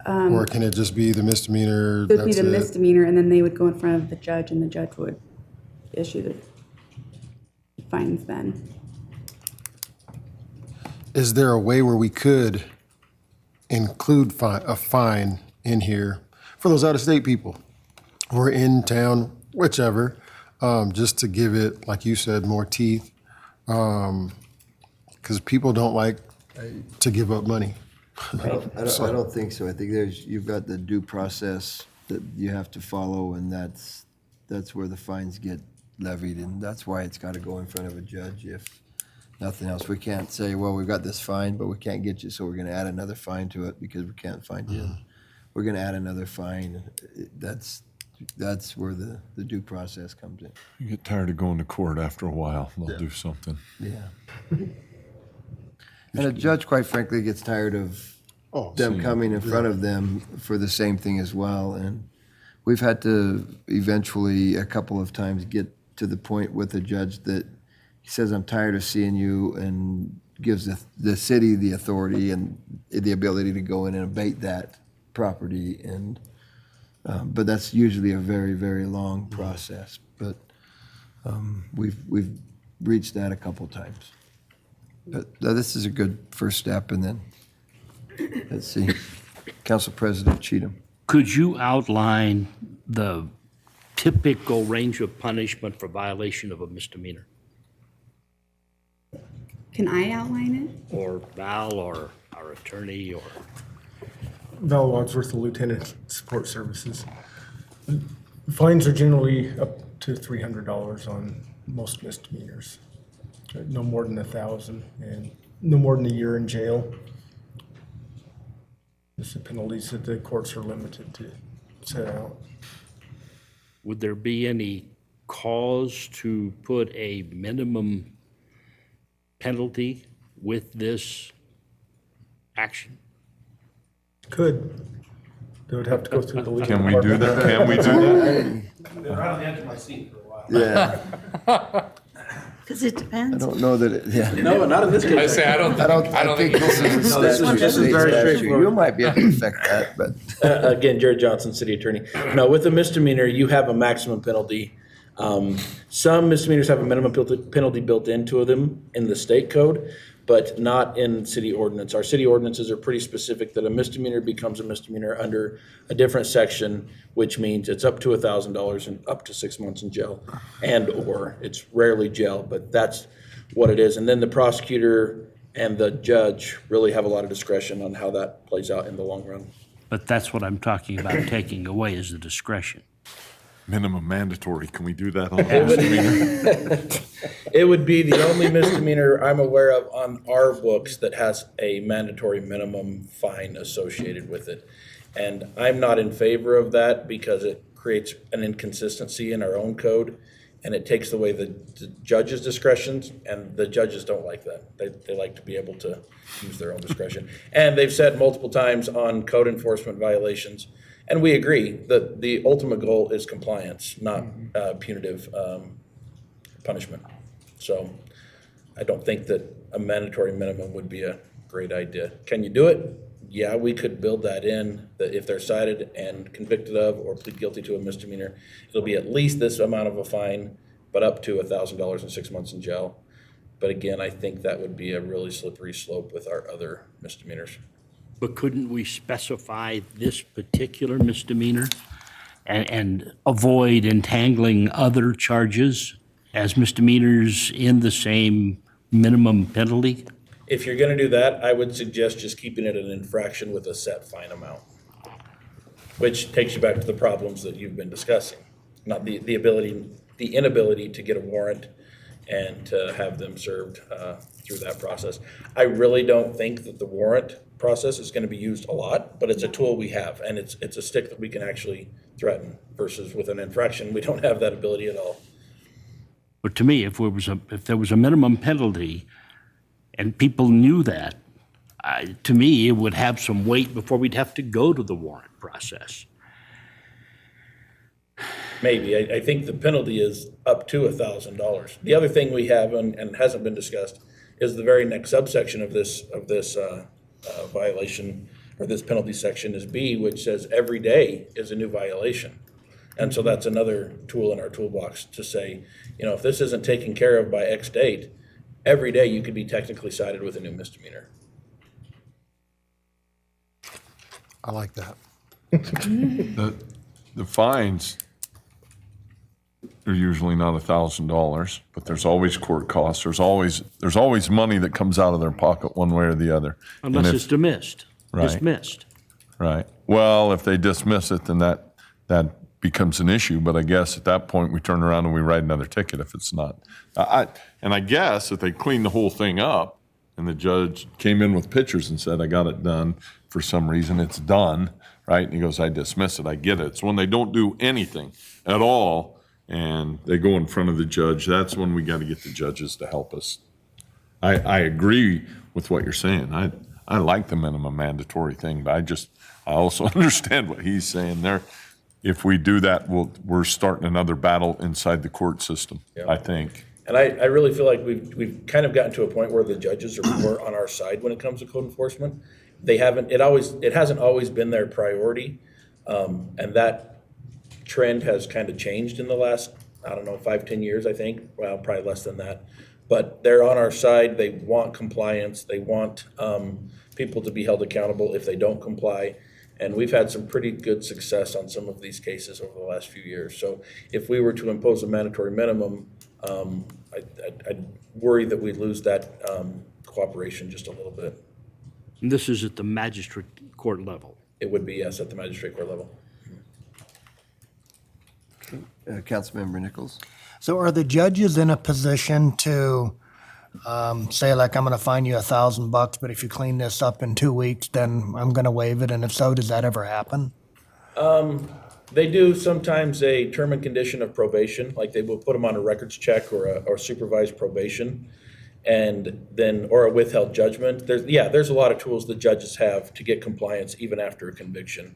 Speaker 6: Or can it just be the misdemeanor,
Speaker 13: It would be
Speaker 6: that's
Speaker 13: the
Speaker 6: it?
Speaker 13: misdemeanor, and then they would go in front of the judge, and the judge would issue the fines then.
Speaker 6: Is there a way where we could include a fine in here for those out-of-state people or in town, whichever, just to give it, like you said, more teeth? Because people don't like to give up money.
Speaker 1: I don't think so. I think you've got the due process that you have to follow, and that's where the fines get levied, and that's why it's got to go in front of a judge if nothing else. We can't say, well, we've got this fine, but we can't get you, so we're going to add another fine to it because we can't find you. We're going to add another fine. That's where the due process comes in.
Speaker 12: You get tired of going to court after a while, they'll do something.
Speaker 1: Yeah. And a judge, quite frankly, gets tired of them coming in front of them for the same thing as well. And we've had to eventually, a couple of times, get to the point with a judge that he says, I'm tired of seeing you, and gives the city the authority and the ability to go in and abate that property. And but that's usually a very, very long process. But we've reached that a couple times. But this is a good first step, and then, let's see, Council President Cheatham.
Speaker 9: Could you outline the typical range of punishment for violation of a misdemeanor?
Speaker 13: Can I outline it?
Speaker 9: Or Val, or our attorney, or?
Speaker 14: Val Wadsworth, the Lieutenant Support Services. Fines are generally up to $300 on most misdemeanors. No more than 1,000, and no more than a year in jail. It's the penalties that the courts are limited to set out.
Speaker 9: Would there be any cause to put a minimum penalty with this action?
Speaker 14: Could. They would have to go through the legal
Speaker 12: Can we do that? Can we do that?
Speaker 14: Been right on the edge of my seat for a while.
Speaker 1: Yeah.
Speaker 4: Because it
Speaker 1: I
Speaker 4: depends.
Speaker 1: don't know that
Speaker 11: No, not in this case.
Speaker 5: I say, I don't think
Speaker 1: this is
Speaker 11: No, this is very
Speaker 1: statute.
Speaker 11: straightforward.
Speaker 1: You might be able to affect that, but.
Speaker 11: Again, Jared Johnson, City Attorney. No, with a misdemeanor, you have a maximum penalty. Some misdemeanors have a minimum penalty built into them in the state code, but not in city ordinance. Our city ordinances are pretty specific that a misdemeanor becomes a misdemeanor under a different section, which means it's up to $1,000 and up to 6 months in jail, or it's rarely jail, but that's what it is. And then the prosecutor and the judge really have a lot of discretion on how that plays out in the long run.
Speaker 9: But that's what I'm talking about, taking away is the discretion.
Speaker 12: Minimum mandatory, can we do that on a misdemeanor?
Speaker 11: It would be the only misdemeanor I'm aware of on our books that has a mandatory minimum fine associated with it. And I'm not in favor of that because it creates an inconsistency in our own code, and it takes away the judge's discretions, and the judges don't like that. They like to be able to use their own discretion. And they've said multiple times on code enforcement violations, and we agree that the ultimate goal is compliance, not punitive punishment. So I don't think that a mandatory minimum would be a great idea. Can you do it? Yeah, we could build that in, that if they're cited and convicted of or plead guilty to a misdemeanor, it'll be at least this amount of a fine, but up to $1,000 and 6 months in jail. But again, I think that would be a really slippery slope with our other misdemeanors.
Speaker 9: But couldn't we specify this particular misdemeanor and avoid entangling other charges as misdemeanors in the same minimum penalty?
Speaker 11: If you're gonna do that, I would suggest just keeping it an infraction with a set fine amount, which takes you back to the problems that you've been discussing. Not the inability to get a warrant and to have them served through that process. I really don't think that the warrant process is gonna be used a lot, but it's a tool we have, and it's a stick that we can actually threaten, versus with an infraction, we don't have that ability at all.
Speaker 9: But to me, if there was a minimum penalty and people knew that, to me, it would have some weight before we'd have to go to the warrant process.
Speaker 11: Maybe. I think the penalty is up to $1,000. The other thing we have, and hasn't been discussed, is the very next subsection of this violation, or this penalty section is B, which says every day is a new violation. And so that's another tool in our toolbox to say, if this isn't taken care of by X date, every day you could be technically cited with a new misdemeanor.
Speaker 6: I like that.
Speaker 12: The fines are usually not $1,000, but there's always court costs. There's always money that comes out of their pocket one way or the other.
Speaker 9: Unless
Speaker 12: And
Speaker 9: it's dismissed.
Speaker 12: Right.
Speaker 9: Dismissed.
Speaker 12: Right. Well, if they dismiss it, then that becomes an issue. But I guess at that point, we turn around and we write another ticket if it's not. And I guess if they clean the whole thing up and the judge came in with pictures and said, I got it done, for some reason it's done, right? And he goes, I dismiss it, I get it. So when they don't do anything at all and they go in front of the judge, that's when we got to get the judges to help us. I agree with what you're saying. I like the minimum mandatory thing, but I also understand what he's saying there. If we do that, we're starting another battle inside the court system,
Speaker 11: Yeah.
Speaker 12: I think.
Speaker 11: And I really feel like we've kind of gotten to a point where the judges are more on our side when it comes to code enforcement. It hasn't always been their priority. And that trend has kind of changed in the last, 5-10 years, I think. Well, probably less than that. But they're on our side. They want compliance. They want people to be held accountable if they don't comply. And we've had some pretty good success on some of these cases over the last few years. So if we were to impose a mandatory minimum, I'd worry that we'd lose that cooperation just a little bit.
Speaker 9: And this is at the magistrate court level.
Speaker 11: It would be, yes, at the magistrate court level.
Speaker 1: Councilmember Nichols?
Speaker 10: So are the judges in a position to say, like, I'm going to fine you $1,000, but if you clean this up in 2 weeks, then I'm going to waive it? And if so, does that ever happen?
Speaker 11: They do sometimes a term and condition of probation, like they will put them on a records check or supervised probation, and then, or a withheld judgment. There's a lot of tools that judges have to get compliance even after a conviction.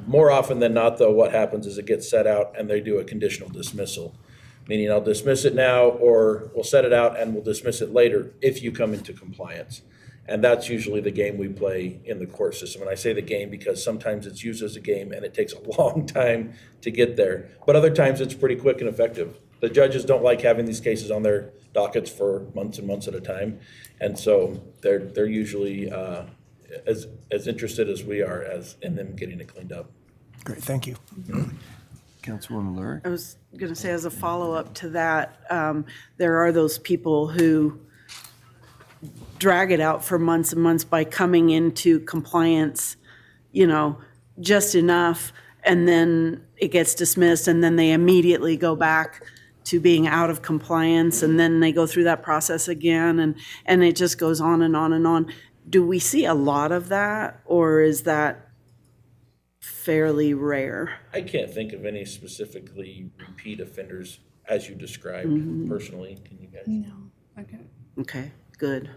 Speaker 11: More often than not, though, what happens is it gets set out and they do a conditional dismissal, meaning I'll dismiss it now, or we'll set it out and we'll dismiss it later if you come into compliance. And that's usually the game we play in the court system. And I say the game because sometimes it's used as a game and it takes a long time to get there. But other times it's pretty quick and effective. The judges don't like having these cases on their dockets for months and months at a time. And so they're usually as interested as we are in them getting it cleaned up.
Speaker 10: Great, thank you.
Speaker 1: Councilwoman Lurie?
Speaker 4: I was going to say, as a follow-up to that, there are those people who drag it out for months and months by coming into compliance, just enough, and then it gets dismissed, and then they immediately go back to being out of compliance, and then they go through that process again, and it just goes on and on and on. Do we see a lot of that, or is that fairly rare?
Speaker 11: I can't think of any specifically repeat offenders as you described personally. Can you guys?
Speaker 13: No, okay.
Speaker 4: Okay, good.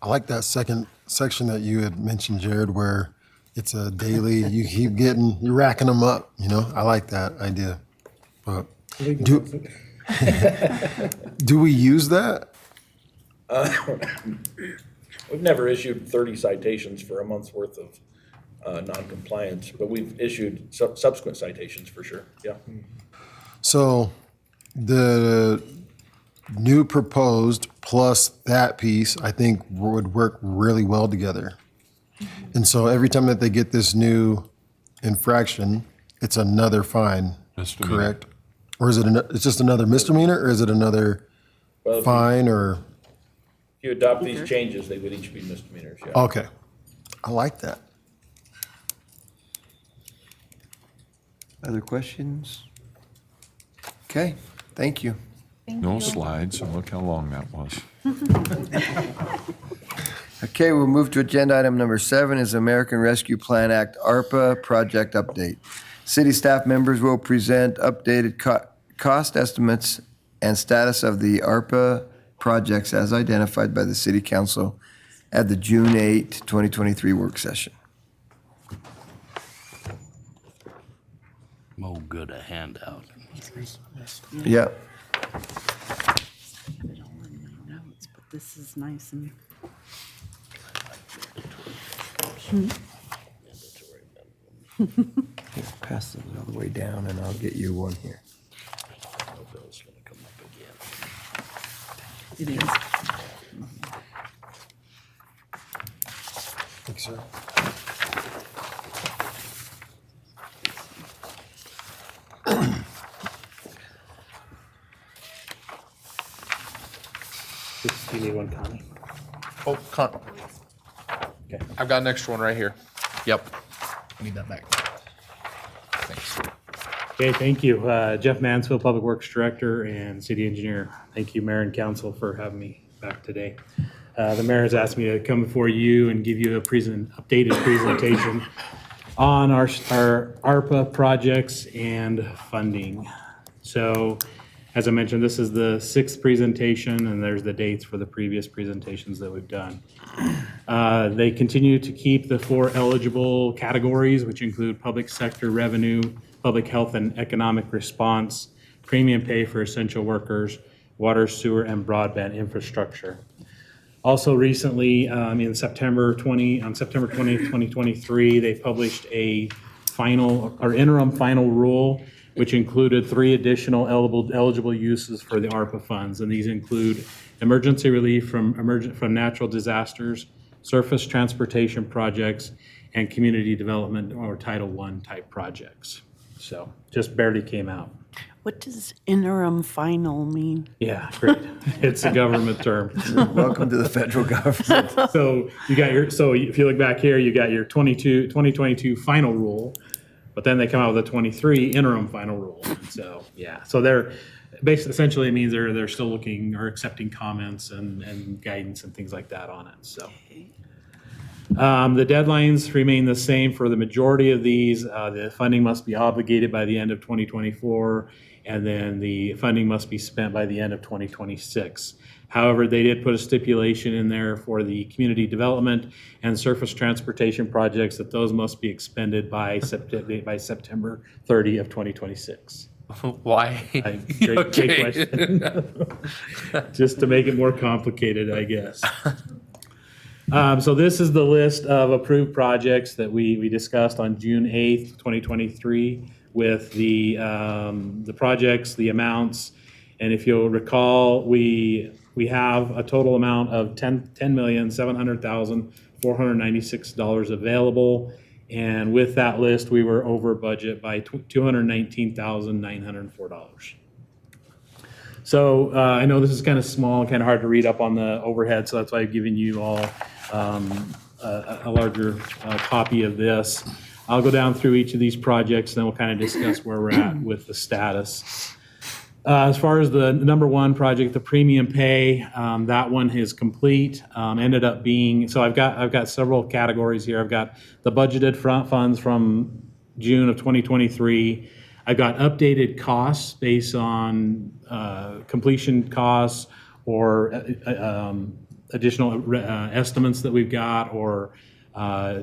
Speaker 6: I like that second section that you had mentioned, Jared, where it's a daily, you're racking them up, I like that idea. But do we use that?
Speaker 11: We've never issued 30 citations for a month's worth of non-compliance, but we've issued subsequent citations for sure, yeah.
Speaker 6: So the new proposed plus that piece, I think would work really well together. And so every time that they get this new infraction, it's another fine,
Speaker 12: Misdemeanor.
Speaker 6: correct? Or is it, it's just another misdemeanor, or is it another
Speaker 11: Well, if
Speaker 6: fine, or?
Speaker 11: If you adopt these changes, they would each be misdemeanors, yeah.
Speaker 6: Okay. I like that.
Speaker 1: Other questions? Okay, thank you.
Speaker 12: No slides, and look how long that was.
Speaker 1: Okay, we'll move to agenda item number 7 is American Rescue Plan Act ARPA project update. City staff members will present updated cost estimates and status of the ARPA projects as identified by the City Council at the June 8, 2023 work session.
Speaker 9: Oh, good, a handout.
Speaker 1: Yeah.
Speaker 4: But this is nice and.
Speaker 1: Pass those all the way down and I'll get you one here.
Speaker 9: Bill's gonna come up again.
Speaker 4: It is.
Speaker 6: Thanks, sir.
Speaker 3: Do you need one, Connie?
Speaker 5: Oh, I've got an extra one right here. Yep. I need that back. Thanks.
Speaker 15: Okay, thank you. Jeff Mansfield, Public Works Director and City Engineer. Thank you, Mayor and Council, for having me back today. The mayor has asked me to come before you and give you a updated presentation on our ARPA projects and funding. So, as I mentioned, this is the 6th presentation, and there's the dates for the previous presentations that we've done. They continue to keep the 4 eligible categories, which include public sector revenue, public health and economic response, premium pay for essential workers, water, sewer, and broadband infrastructure. Also recently, on September 20, 2023, they published a interim final rule, which included 3 additional eligible uses for the ARPA funds. And these include emergency relief from natural disasters, surface transportation projects, and community development or Title I type projects. So just barely came out.
Speaker 4: What does interim final mean?
Speaker 15: Yeah, great. It's a government term.
Speaker 1: Welcome to the federal government.
Speaker 15: So if you look back here, you got your 2022 final rule, but then they come out with a 23 interim final rule. So, yeah. So they're basically, essentially it means they're still looking or accepting comments and guidance and things like that on it. So, the deadlines remain the same for the majority of these. The funding must be obligated by the end of 2024, and then the funding must be spent by the end of 2026. However, they did put a stipulation in there for the community development and surface transportation projects that those must be expended by September 30 of 2026.
Speaker 5: Why?
Speaker 15: Great question. Just to make it more complicated, I guess. So this is the list of approved projects that we discussed on June 8th, 2023 with the projects, the amounts. And if you'll recall, we have a total amount of $10,700,496 available. And with that list, we were over budget by $219,904. So I know this is kind of small and kind of hard to read up on the overhead, so that's why I've given you all a larger copy of this. I'll go down through each of these projects, and then we'll kind of discuss where we're at with the status. As far as the number 1 project, the premium pay, that one is complete. Ended up being, so I've got several categories here. I've got the budgeted front funds from June of 2023. I've got updated costs based on completion costs or additional estimates that we've got, or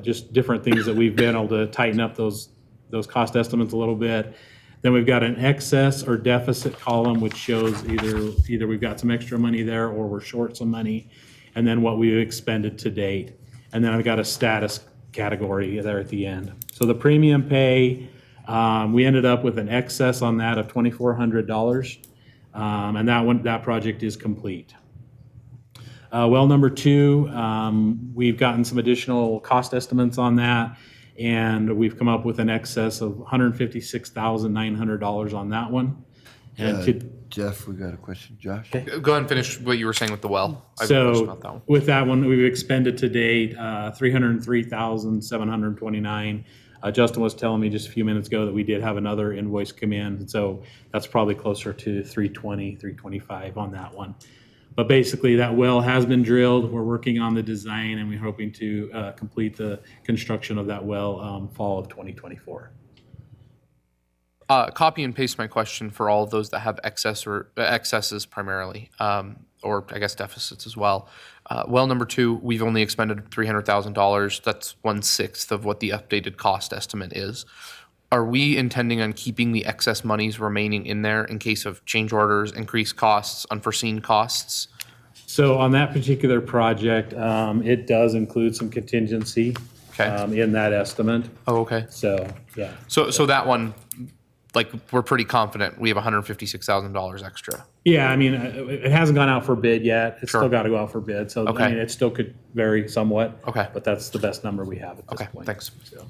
Speaker 15: just different things that we've been able to tighten up those cost estimates a little bit. Then we've got an excess or deficit column, which shows either we've got some extra money there or we're short some money, and then what we've expended to date. And then I've got a status category there at the end. So the premium pay, we ended up with an excess on that of $2,400, and that project is complete. Well number 2, we've gotten some additional cost estimates on that, and we've come up with an excess of $156,900 on that one.
Speaker 9: And to,
Speaker 1: Jeff, we got a question. Josh?
Speaker 5: Go ahead and finish what you were saying with the well. I have a question about that
Speaker 15: So
Speaker 5: one.
Speaker 15: with that one, we've expended to date, 303,729. Justin was telling me just a few minutes ago that we did have another invoice come in. And so that's probably closer to 320, 325 on that one. But basically that well has been drilled. We're working on the design and we're hoping to complete the construction of that well fall of 2024.
Speaker 5: Copy and paste my question for all of those that have excess or excesses primarily, or I guess deficits as well. Well number 2, we've only expended $300,000. That's 1/6 of what the updated cost estimate is. Are we intending on keeping the excess monies remaining in there in case of change orders, increased costs, unforeseen costs?
Speaker 15: So on that particular project, it does include some contingency in that estimate.
Speaker 5: Oh, okay.
Speaker 15: So, yeah.
Speaker 5: So that one, like, we're pretty confident we have $156,000 extra.
Speaker 15: Yeah, I mean, it hasn't gone out for bid yet. It's
Speaker 5: Sure.
Speaker 15: still got to go out for bid. So,
Speaker 5: Okay.
Speaker 15: I mean, it still could vary somewhat.
Speaker 5: Okay.
Speaker 15: But that's the best number we have at this
Speaker 5: Okay,
Speaker 15: point.
Speaker 5: thanks.
Speaker 15: So.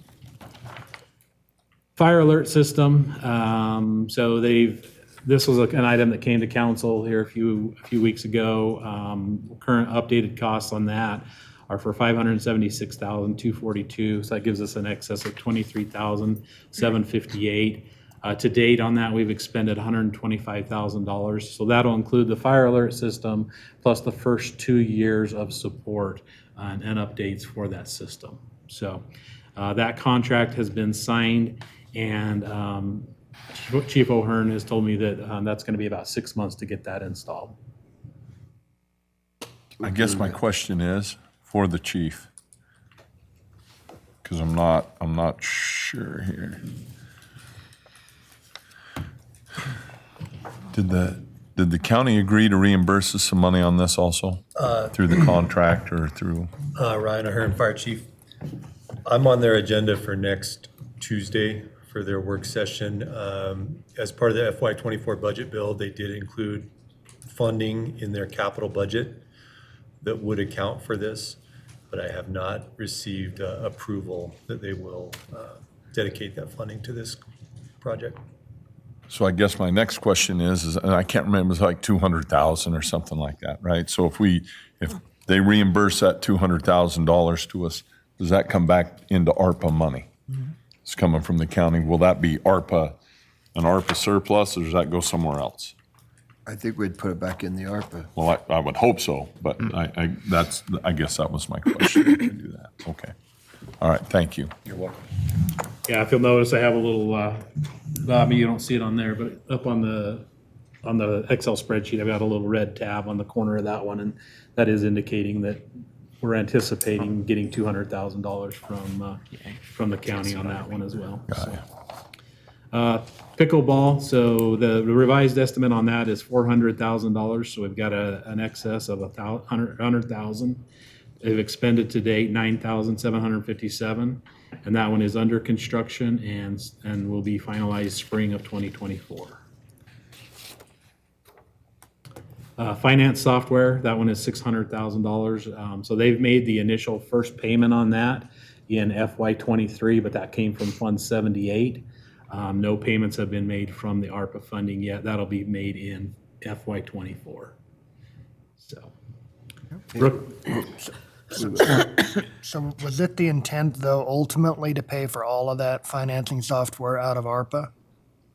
Speaker 15: Fire alert system. So this was an item that came to council here a few weeks ago. Current updated costs on that are for $576,242. So that gives us an excess of $23,758. To date on that, we've expended $125,000. So that'll include the fire alert system plus the first 2 years of support and updates for that system. So that contract has been signed, and Chief O'Hearn has told me that that's going to be about 6 months to get that installed.
Speaker 12: I guess my question is for the chief, because I'm not sure here. Did the county agree to reimburse us some money on this also? Through the contract or through?
Speaker 16: Ryan Ahern, Fire Chief. I'm on their agenda for next Tuesday for their work session. As part of the FY24 budget bill, they did include funding in their capital budget that would account for this, but I have not received approval that they will dedicate that funding to this project.
Speaker 12: So I guess my next question is, and I can't remember, it was like 200,000 or something like that, right? So if they reimburse that $200,000 to us, does that come back into ARPA money? It's coming from the county. Will that be an ARPA surplus, or does that go somewhere else?
Speaker 1: I think we'd put it back in the ARPA.
Speaker 12: Well, I would hope so, but I guess that was my question. to do that. Okay. All right, thank you.
Speaker 16: You're welcome.
Speaker 15: Yeah, if you'll notice, I have a little, you don't see it on there, but up on the Excel spreadsheet, I've got a little red tab on the corner of that one, and that is indicating that we're anticipating getting $200,000 from the county on that one as well. Pickleball, so the revised estimate on that is $400,000, so we've got an excess of $100,000. They've expended to date $9,757, and that one is under construction and will be finalized spring of 2024. Finance software, that one is $600,000. So they've made the initial first payment on that in FY23, but that came from Fund 78. No payments have been made from the ARPA funding yet. That'll be made in FY24. So.
Speaker 10: So was it the intent, though, ultimately to pay for all of that financing software out of ARPA?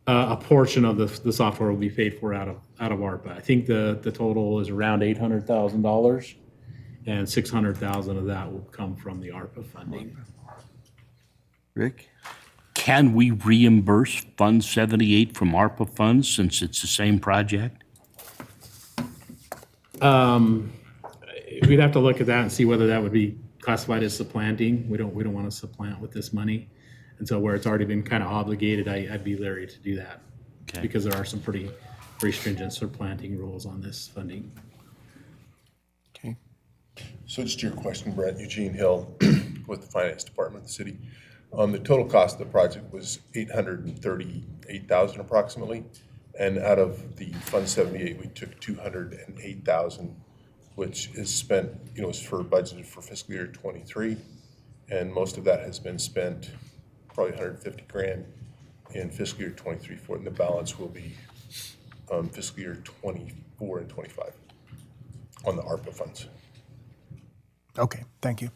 Speaker 15: A portion of the software will be paid for out of ARPA. I think the total is around $800,000, and $600,000 of that will come from the ARPA funding.
Speaker 1: Rick?
Speaker 9: can we reimburse Fund 78 from ARPA funds since it's the same project?
Speaker 15: We'd have to look at that and see whether that would be classified as supplanting. We don't want to supplant with this money. And so where it's already been kind of obligated, I'd be leery to do that.
Speaker 9: Okay.
Speaker 15: Because there are some pretty stringent supplanting rules on this funding.
Speaker 1: Okay.
Speaker 17: So just to your question, Brent, Eugene Hill with the Finance Department of the city. The total cost of the project was $838,000 approximately. And out of the Fund 78, we took $208,000, which is spent, is for budgeted for fiscal year 23. And most of that has been spent, probably $150,000 in fiscal year 23 for it, and the balance will be fiscal year 24 and 25 on the ARPA funds.
Speaker 10: Okay, thank you.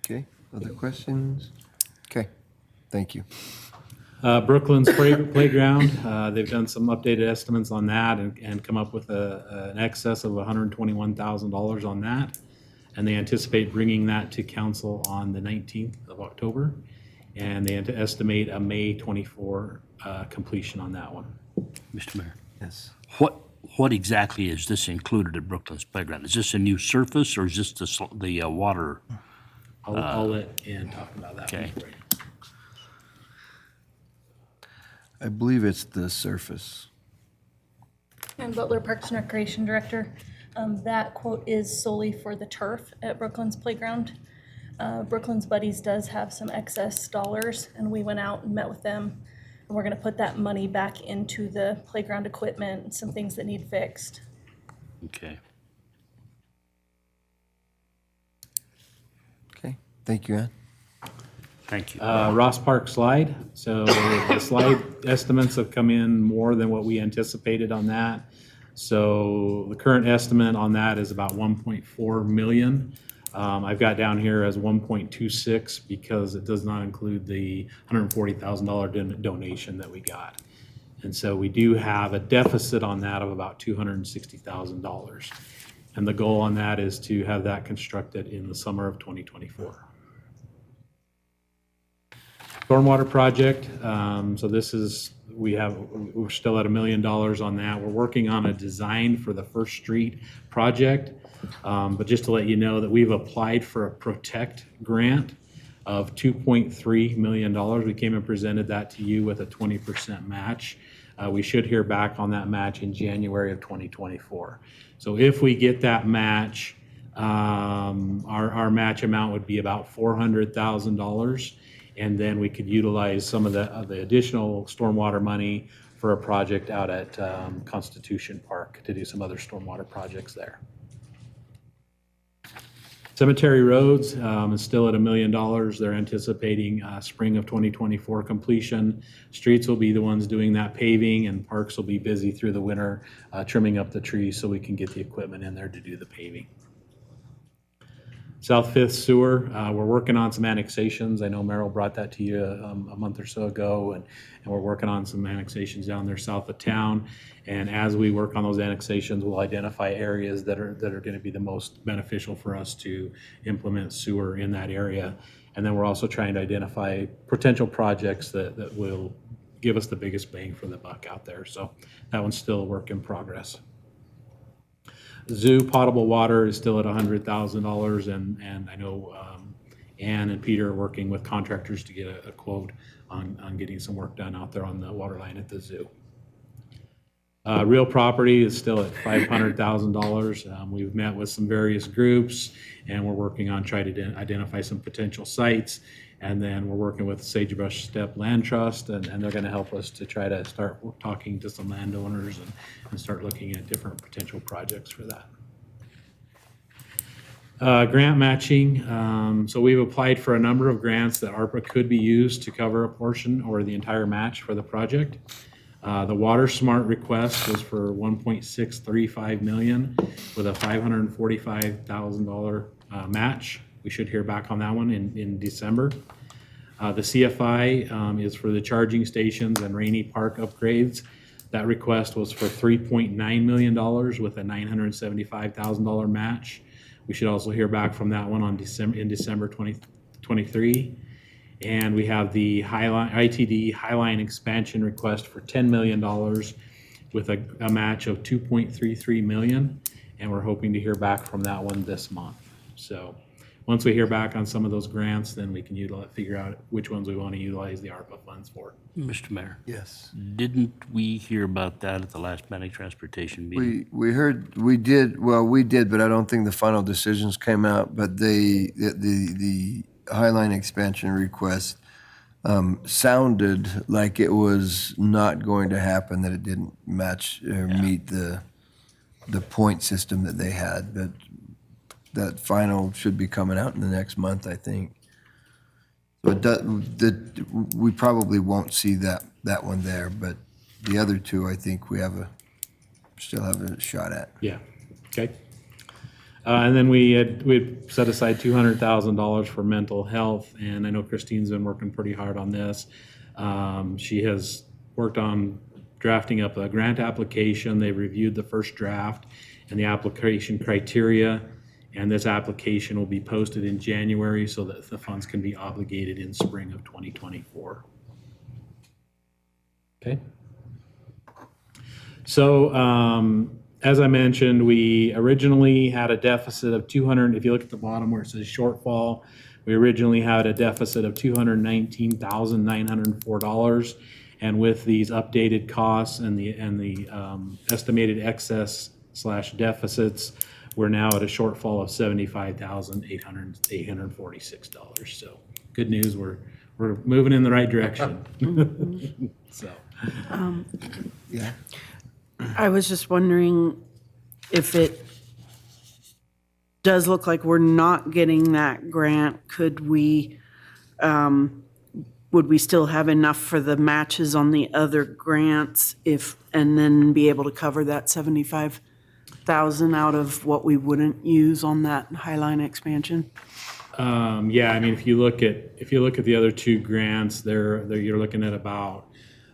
Speaker 1: Okay, other questions? Okay, thank you.
Speaker 15: Brooklyn's Playground, they've done some updated estimates on that and come up with an excess of $121,000 on that. And they anticipate bringing that to council on the 19th of October. And they estimate a May 24 completion on that one.
Speaker 9: Mr. Mayor,
Speaker 1: Yes.
Speaker 9: what exactly is this included at Brooklyn's Playground? Is this a new surface or is this the water?
Speaker 15: I'll let Ann talk about that.
Speaker 9: Okay.
Speaker 15: one.
Speaker 1: I believe it's the surface.
Speaker 2: I'm Butler Parks and Recreation Director. That quote is solely for the turf at Brooklyn's Playground. Brooklyn's Buddies does have some excess dollars, and we went out and met with them. And we're gonna put that money back into the playground equipment and some things that need fixed.
Speaker 9: Okay.
Speaker 1: Okay, thank you, Ann.
Speaker 9: Thank you.
Speaker 15: Ross Park slide. So the slide estimates have come in more than what we anticipated on that. So the current estimate on that is about 1.4 million. I've got down here as 1.26 because it does not include the $140,000 donation that we got. And so we do have a deficit on that of about $260,000. And the goal on that is to have that constructed in the summer of 2024. Stormwater project, so this is, we're still at $1 million on that. We're working on a design for the First Street project. But just to let you know that we've applied for a Protect grant of $2.3 million. We came and presented that to you with a 20% match. We should hear back on that match in January of 2024. So if we get that match, our match amount would be about $400,000. And then we could utilize some of the additional stormwater money for a project out at Constitution Park to do some other stormwater projects there. Cemetery Roads is still at $1 million. They're anticipating spring of 2024 completion. Streets will be the ones doing that paving, and parks will be busy through the winter trimming up the trees so we can get the equipment in there to do the paving. South Fifth Sewer, we're working on some annexations. I know Merrill brought that to you a month or so ago, and we're working on some annexations down there south of town. And as we work on those annexations, we'll identify areas that are going to be the most beneficial for us to implement sewer in that area. And then we're also trying to identify potential projects that will give us the biggest bang for the buck out there. So that one's still a work in progress. Zoo potable water is still at $100,000, and I know Ann and Peter are working with contractors to get a quote on getting some work done out there on the water line at the zoo. Real property is still at $500,000. We've met with some various groups, and we're working on trying to identify some potential sites. And then we're working with Sagebrush Step Land Trust, and they're going to help us to try to start talking to some landowners and start looking at different potential projects for that. Grant matching. So we've applied for a number of grants that ARPA could be used to cover a portion or the entire match for the project. The Water Smart request was for $1.635 million with a $545,000 match. We should hear back on that one in December. The CFI is for the charging stations and Rainy Park upgrades. That request was for $3.9 million with a $975,000 match. We should also hear back from that one in December 2023. And we have the ITD Highline expansion request for $10 million with a match of $2.33 million. And we're hoping to hear back from that one this month. So once we hear back on some of those grants, then we can figure out which ones we want to utilize the ARPA funds for.
Speaker 9: Mr. Mayor?
Speaker 1: Yes.
Speaker 9: Didn't we hear about that at the last Manic Transportation meeting?
Speaker 1: We did, but I don't think the final decisions came out. But the Highline expansion request sounded like it was not going to happen, that it didn't match or meet the point system that they had. But that final should be coming out in the next month, I think. But we probably won't see that one there, but the other two, I think we still have a shot at.
Speaker 15: Yeah, okay. And then we had set aside $200,000 for mental health, and I know Christine's been working pretty hard on this. She has worked on drafting up a grant application. They reviewed the first draft and the application criteria, and this application will be posted in January so that the funds can be obligated in spring of 2024. Okay. So, as I mentioned, we originally had a deficit of 200, if you look at the bottom where it says shortfall, we originally had a deficit of $219,904. And with these updated costs and the estimated excess / deficits, we're now at a shortfall of $75,846. So good news, we're moving in the right direction. So.
Speaker 1: Yeah.
Speaker 4: I was just wondering if it does look like we're not getting that grant, would we still have enough for the matches on the other grants and then be able to cover that 75,000 out of what we wouldn't use on that Highline expansion?
Speaker 15: Yeah, I mean, if you look at the other two grants, you're looking at about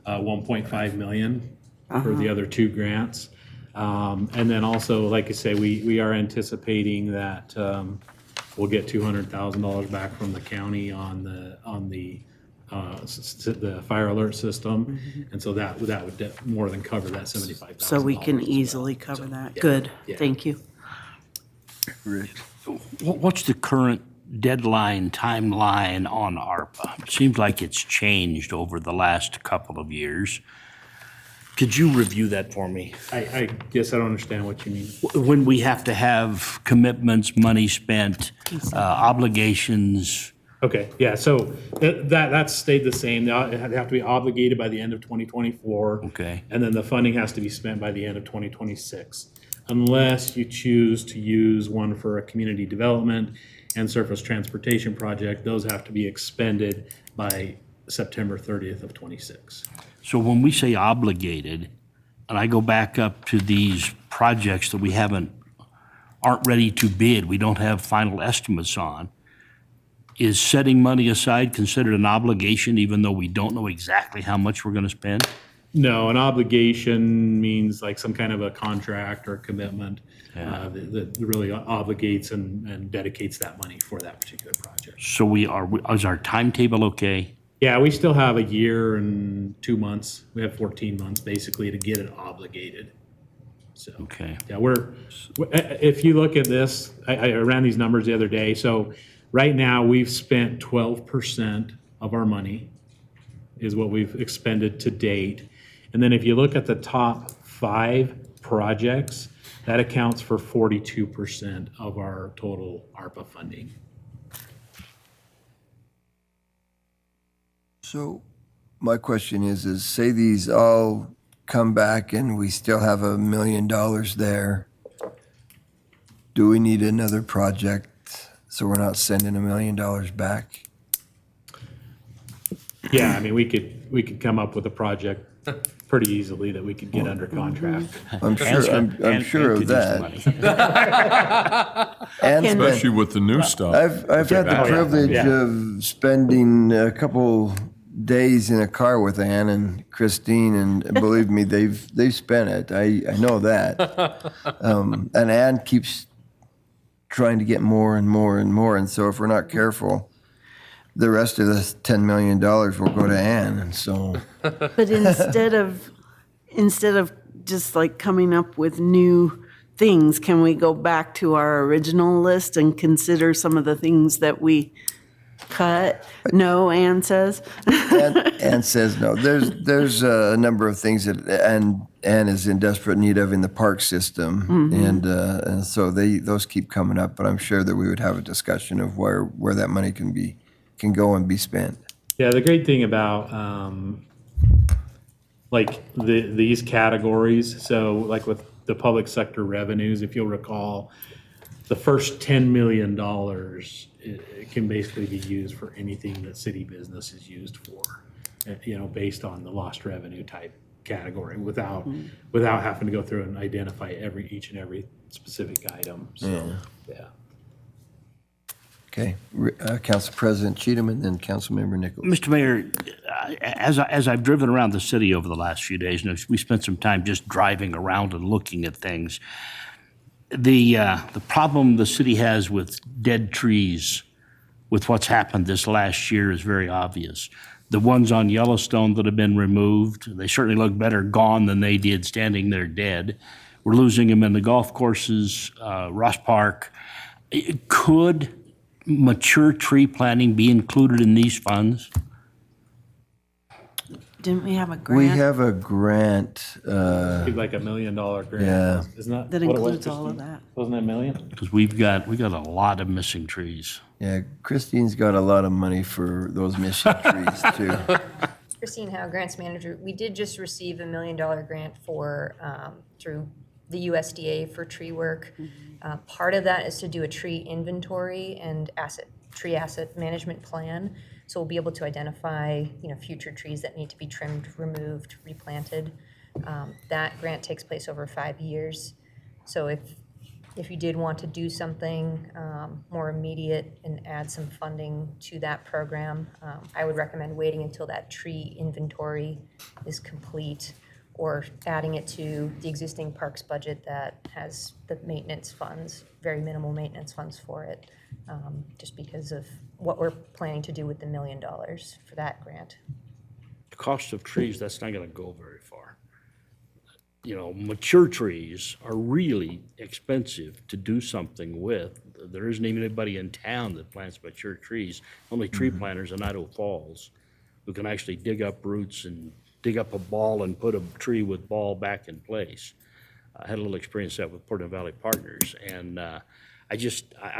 Speaker 15: 1.5 million for the other two grants. And then also, like I say, we are anticipating that we'll get $200,000 back from the county on the fire alert system. And so that would more than cover that $75,000.
Speaker 4: So we can easily cover that. Good, thank you.
Speaker 1: Rick.
Speaker 9: What's the current deadline, timeline on ARPA? It seems like it's changed over the last couple of years. Could you review that for me?
Speaker 15: I guess I don't understand what you mean.
Speaker 9: When we have to have commitments, money spent, obligations.
Speaker 15: Okay, yeah, so that's stayed the same. They have to be obligated by the end of 2024.
Speaker 9: Okay.
Speaker 15: And then the funding has to be spent by the end of 2026, unless you choose to use one for a community development and surface transportation project. Those have to be expended by September 30th of 26.
Speaker 9: So when we say obligated, and I go back up to these projects that we aren't ready to bid, we don't have final estimates on, is setting money aside considered an obligation even though we don't know exactly how much we're gonna spend?
Speaker 15: No, an obligation means like some kind of a contract or a commitment that really obligates and dedicates that money for that particular project.
Speaker 9: So is our timetable okay?
Speaker 15: Yeah, we still have a year and 2 months. We have 14 months basically to get it obligated. So,
Speaker 9: Okay.
Speaker 15: yeah, if you look at this, I ran these numbers the other day. So right now we've spent 12% of our money is what we've expended to date. And then if you look at the top 5 projects, that accounts for 42% of our total ARPA funding.
Speaker 1: So my question is say these all come back and we still have $1 million there. Do we need another project so we're not sending $1 million back?
Speaker 15: Yeah, I mean, we could come up with a project pretty easily that we could get under contract.
Speaker 1: I'm sure of that. And
Speaker 12: Especially with the new stuff.
Speaker 1: I've had the privilege of spending a couple days in a car with Ann and Christine, and believe me, they've spent it. I know that. And Ann keeps trying to get more and more and more, and so if we're not careful, the rest of the $10 million will go to Ann, and so.
Speaker 4: But instead of just like coming up with new things, can we go back to our original list and consider some of the things that we cut? No, Ann says.
Speaker 1: Ann says no. There's a number of things that Ann is in desperate need of in the park system, and so those keep coming up. But I'm sure that we would have a discussion of where that money can go and be spent.
Speaker 15: Yeah, the great thing about these categories, so like with the public sector revenues, if you'll recall, the first $10 million it can basically be used for anything that city business is used for, based on the lost revenue type category without having to go through and identify each and every specific item. So, yeah.
Speaker 1: Okay, Council President Cheatham and then Councilmember Nichols.
Speaker 9: Mr. Mayor, as I've driven around the city over the last few days, and we spent some time just driving around and looking at things, the problem the city has with dead trees, with what's happened this last year, is very obvious. The ones on Yellowstone that have been removed, they certainly look better gone than they did standing there dead. We're losing them in the golf courses, Ross Park. Could mature tree planting be included in these funds?
Speaker 4: Didn't we have a grant?
Speaker 1: We have a grant,
Speaker 15: Like $1 million grant.
Speaker 1: Yeah.
Speaker 15: Isn't that
Speaker 4: That
Speaker 15: what it was,
Speaker 4: includes all of
Speaker 15: Christine?
Speaker 4: that.
Speaker 15: Wasn't that $1 million?
Speaker 9: Because we got a lot of missing trees.
Speaker 1: yeah, Christine's got a lot of money for those missing trees too.
Speaker 18: Christine Howe, Grants Manager. We did just receive $1 million grant for, through the USDA for tree work. Part of that is to do a tree inventory and tree asset management plan. So we'll be able to identify, future trees that need to be trimmed, removed, replanted. That grant takes place over 5 years. So if you did want to do something more immediate and add some funding to that program, I would recommend waiting until that tree inventory is complete, or adding it to the existing parks budget that has the maintenance funds, very minimal maintenance funds for it, just because of what we're planning to do with the $1 million for that grant.
Speaker 9: The cost of trees, that's not going to go very far. Mature trees are really expensive to do something with. There isn't even anybody in town that plants mature trees. Only tree planters in Idaho Falls who can actually dig up roots and dig up a ball and put a tree with ball back in place. I had a little experience that with Portland Valley Partners, and I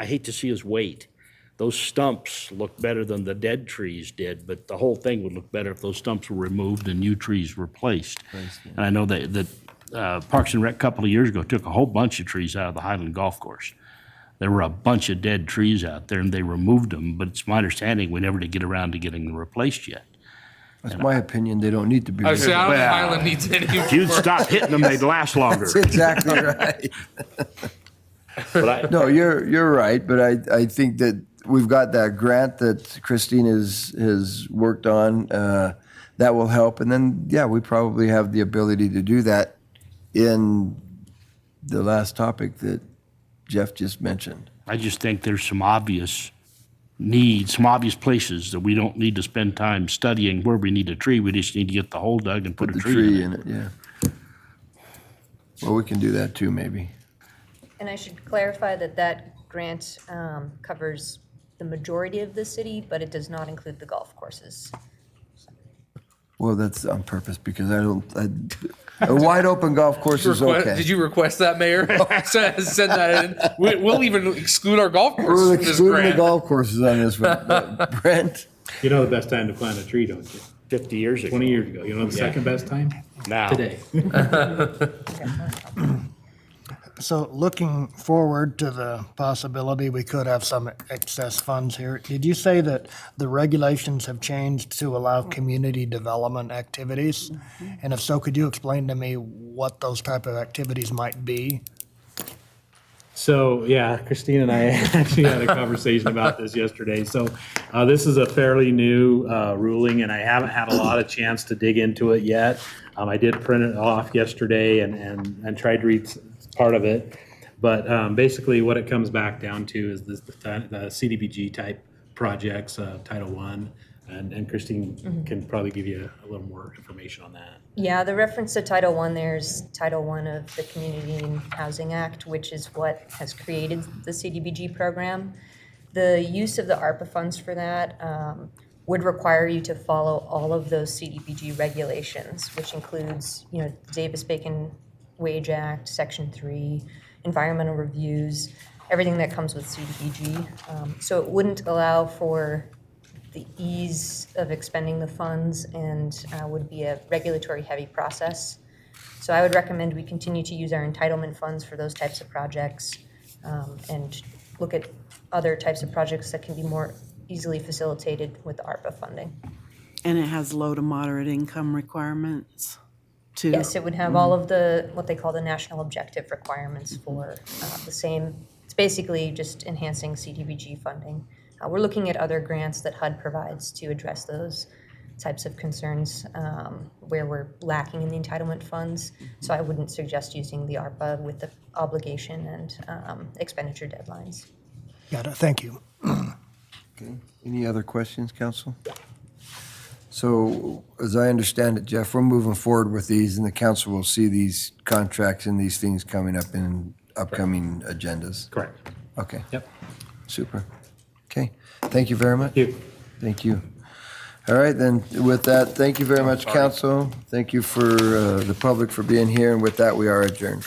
Speaker 9: hate to see us wait. Those stumps look better than the dead trees did, but the whole thing would look better if those stumps were removed and new trees replaced. And I know that Parks and Rec a couple of years ago took a whole bunch of trees out of the Highland Golf Course. There were a bunch of dead trees out there, and they removed them, but it's my understanding we never did get around to getting them replaced yet.
Speaker 1: That's my opinion, they don't need to be.
Speaker 5: I was saying, I don't think
Speaker 9: Well,
Speaker 5: Highland needs any
Speaker 9: If you'd stop hitting them, they'd last longer.
Speaker 1: That's exactly right.
Speaker 9: But
Speaker 1: No, you're right, but I think that we've got that grant that Christine has worked on, that will help. And then, yeah, we probably have the ability to do that in the last topic that Jeff just mentioned.
Speaker 9: I just think there's some obvious needs, some obvious places that we don't need to spend time studying where we need a tree. We just need to get the hole dug and put a
Speaker 1: The
Speaker 9: tree in
Speaker 1: in it, yeah. Well, we can do that too, maybe.
Speaker 18: And I should clarify that grant covers the majority of the city, but it does not include the golf courses.
Speaker 1: Well, that's on purpose because a wide open golf course is okay.
Speaker 5: Did you request that, Mayor? Send that in. We'll even exclude our golf course
Speaker 1: We're
Speaker 5: from this
Speaker 1: excluding the
Speaker 5: grant.
Speaker 1: golf courses on this one. Brent?
Speaker 15: You know the best time to plant a tree, don't you?
Speaker 9: 50 years ago.
Speaker 15: 20 years ago. You know the second best time?
Speaker 9: Now.
Speaker 15: Today.
Speaker 10: So looking forward to the possibility we could have some excess funds here, did you say that the regulations have changed to allow community development activities? And if so, could you explain to me what those type of activities might be?
Speaker 15: So, yeah, Christine and I actually had a conversation about this yesterday. So this is a fairly new ruling, and I haven't had a lot of chance to dig into it yet. I did print it off yesterday and tried to read part of it. But basically what it comes back down to is the CDBG type projects, Title I. And Christine can probably give you a little more information on that.
Speaker 18: Yeah, the reference to Title I, there's Title I of the Community and Housing Act, which is what has created the CDBG program. The use of the ARPA funds for that would require you to follow all of those CDBG regulations, which includes, the Davis-Bacon Wage Act, Section 3, environmental reviews, everything that comes with CDBG. So it wouldn't allow for the ease of expending the funds and would be a regulatory heavy process. So I would recommend we continue to use our entitlement funds for those types of projects and look at other types of projects that can be more easily facilitated with ARPA funding.
Speaker 4: And it has low to moderate income requirements. too?
Speaker 18: Yes, it would have all of the, what they call the national objective requirements for the same, it's basically just enhancing CDBG funding. We're looking at other grants that HUD provides to address those types of concerns where we're lacking in the entitlement funds. So I wouldn't suggest using the ARPA with the obligation and expenditure deadlines.
Speaker 10: Got it, thank you.
Speaker 1: Okay. Any other questions, council? So as I understand it, Jeff, we're moving forward with these, and the council will see these contracts and these things coming up in upcoming agendas.
Speaker 15: Correct.
Speaker 1: Okay.
Speaker 15: Yep.
Speaker 1: Super. Okay. Thank you very much.
Speaker 15: Thank you.
Speaker 1: Thank you. All right, then, with that, thank you very much, council. Thank you for the public for being here, and with that, we are adjourned.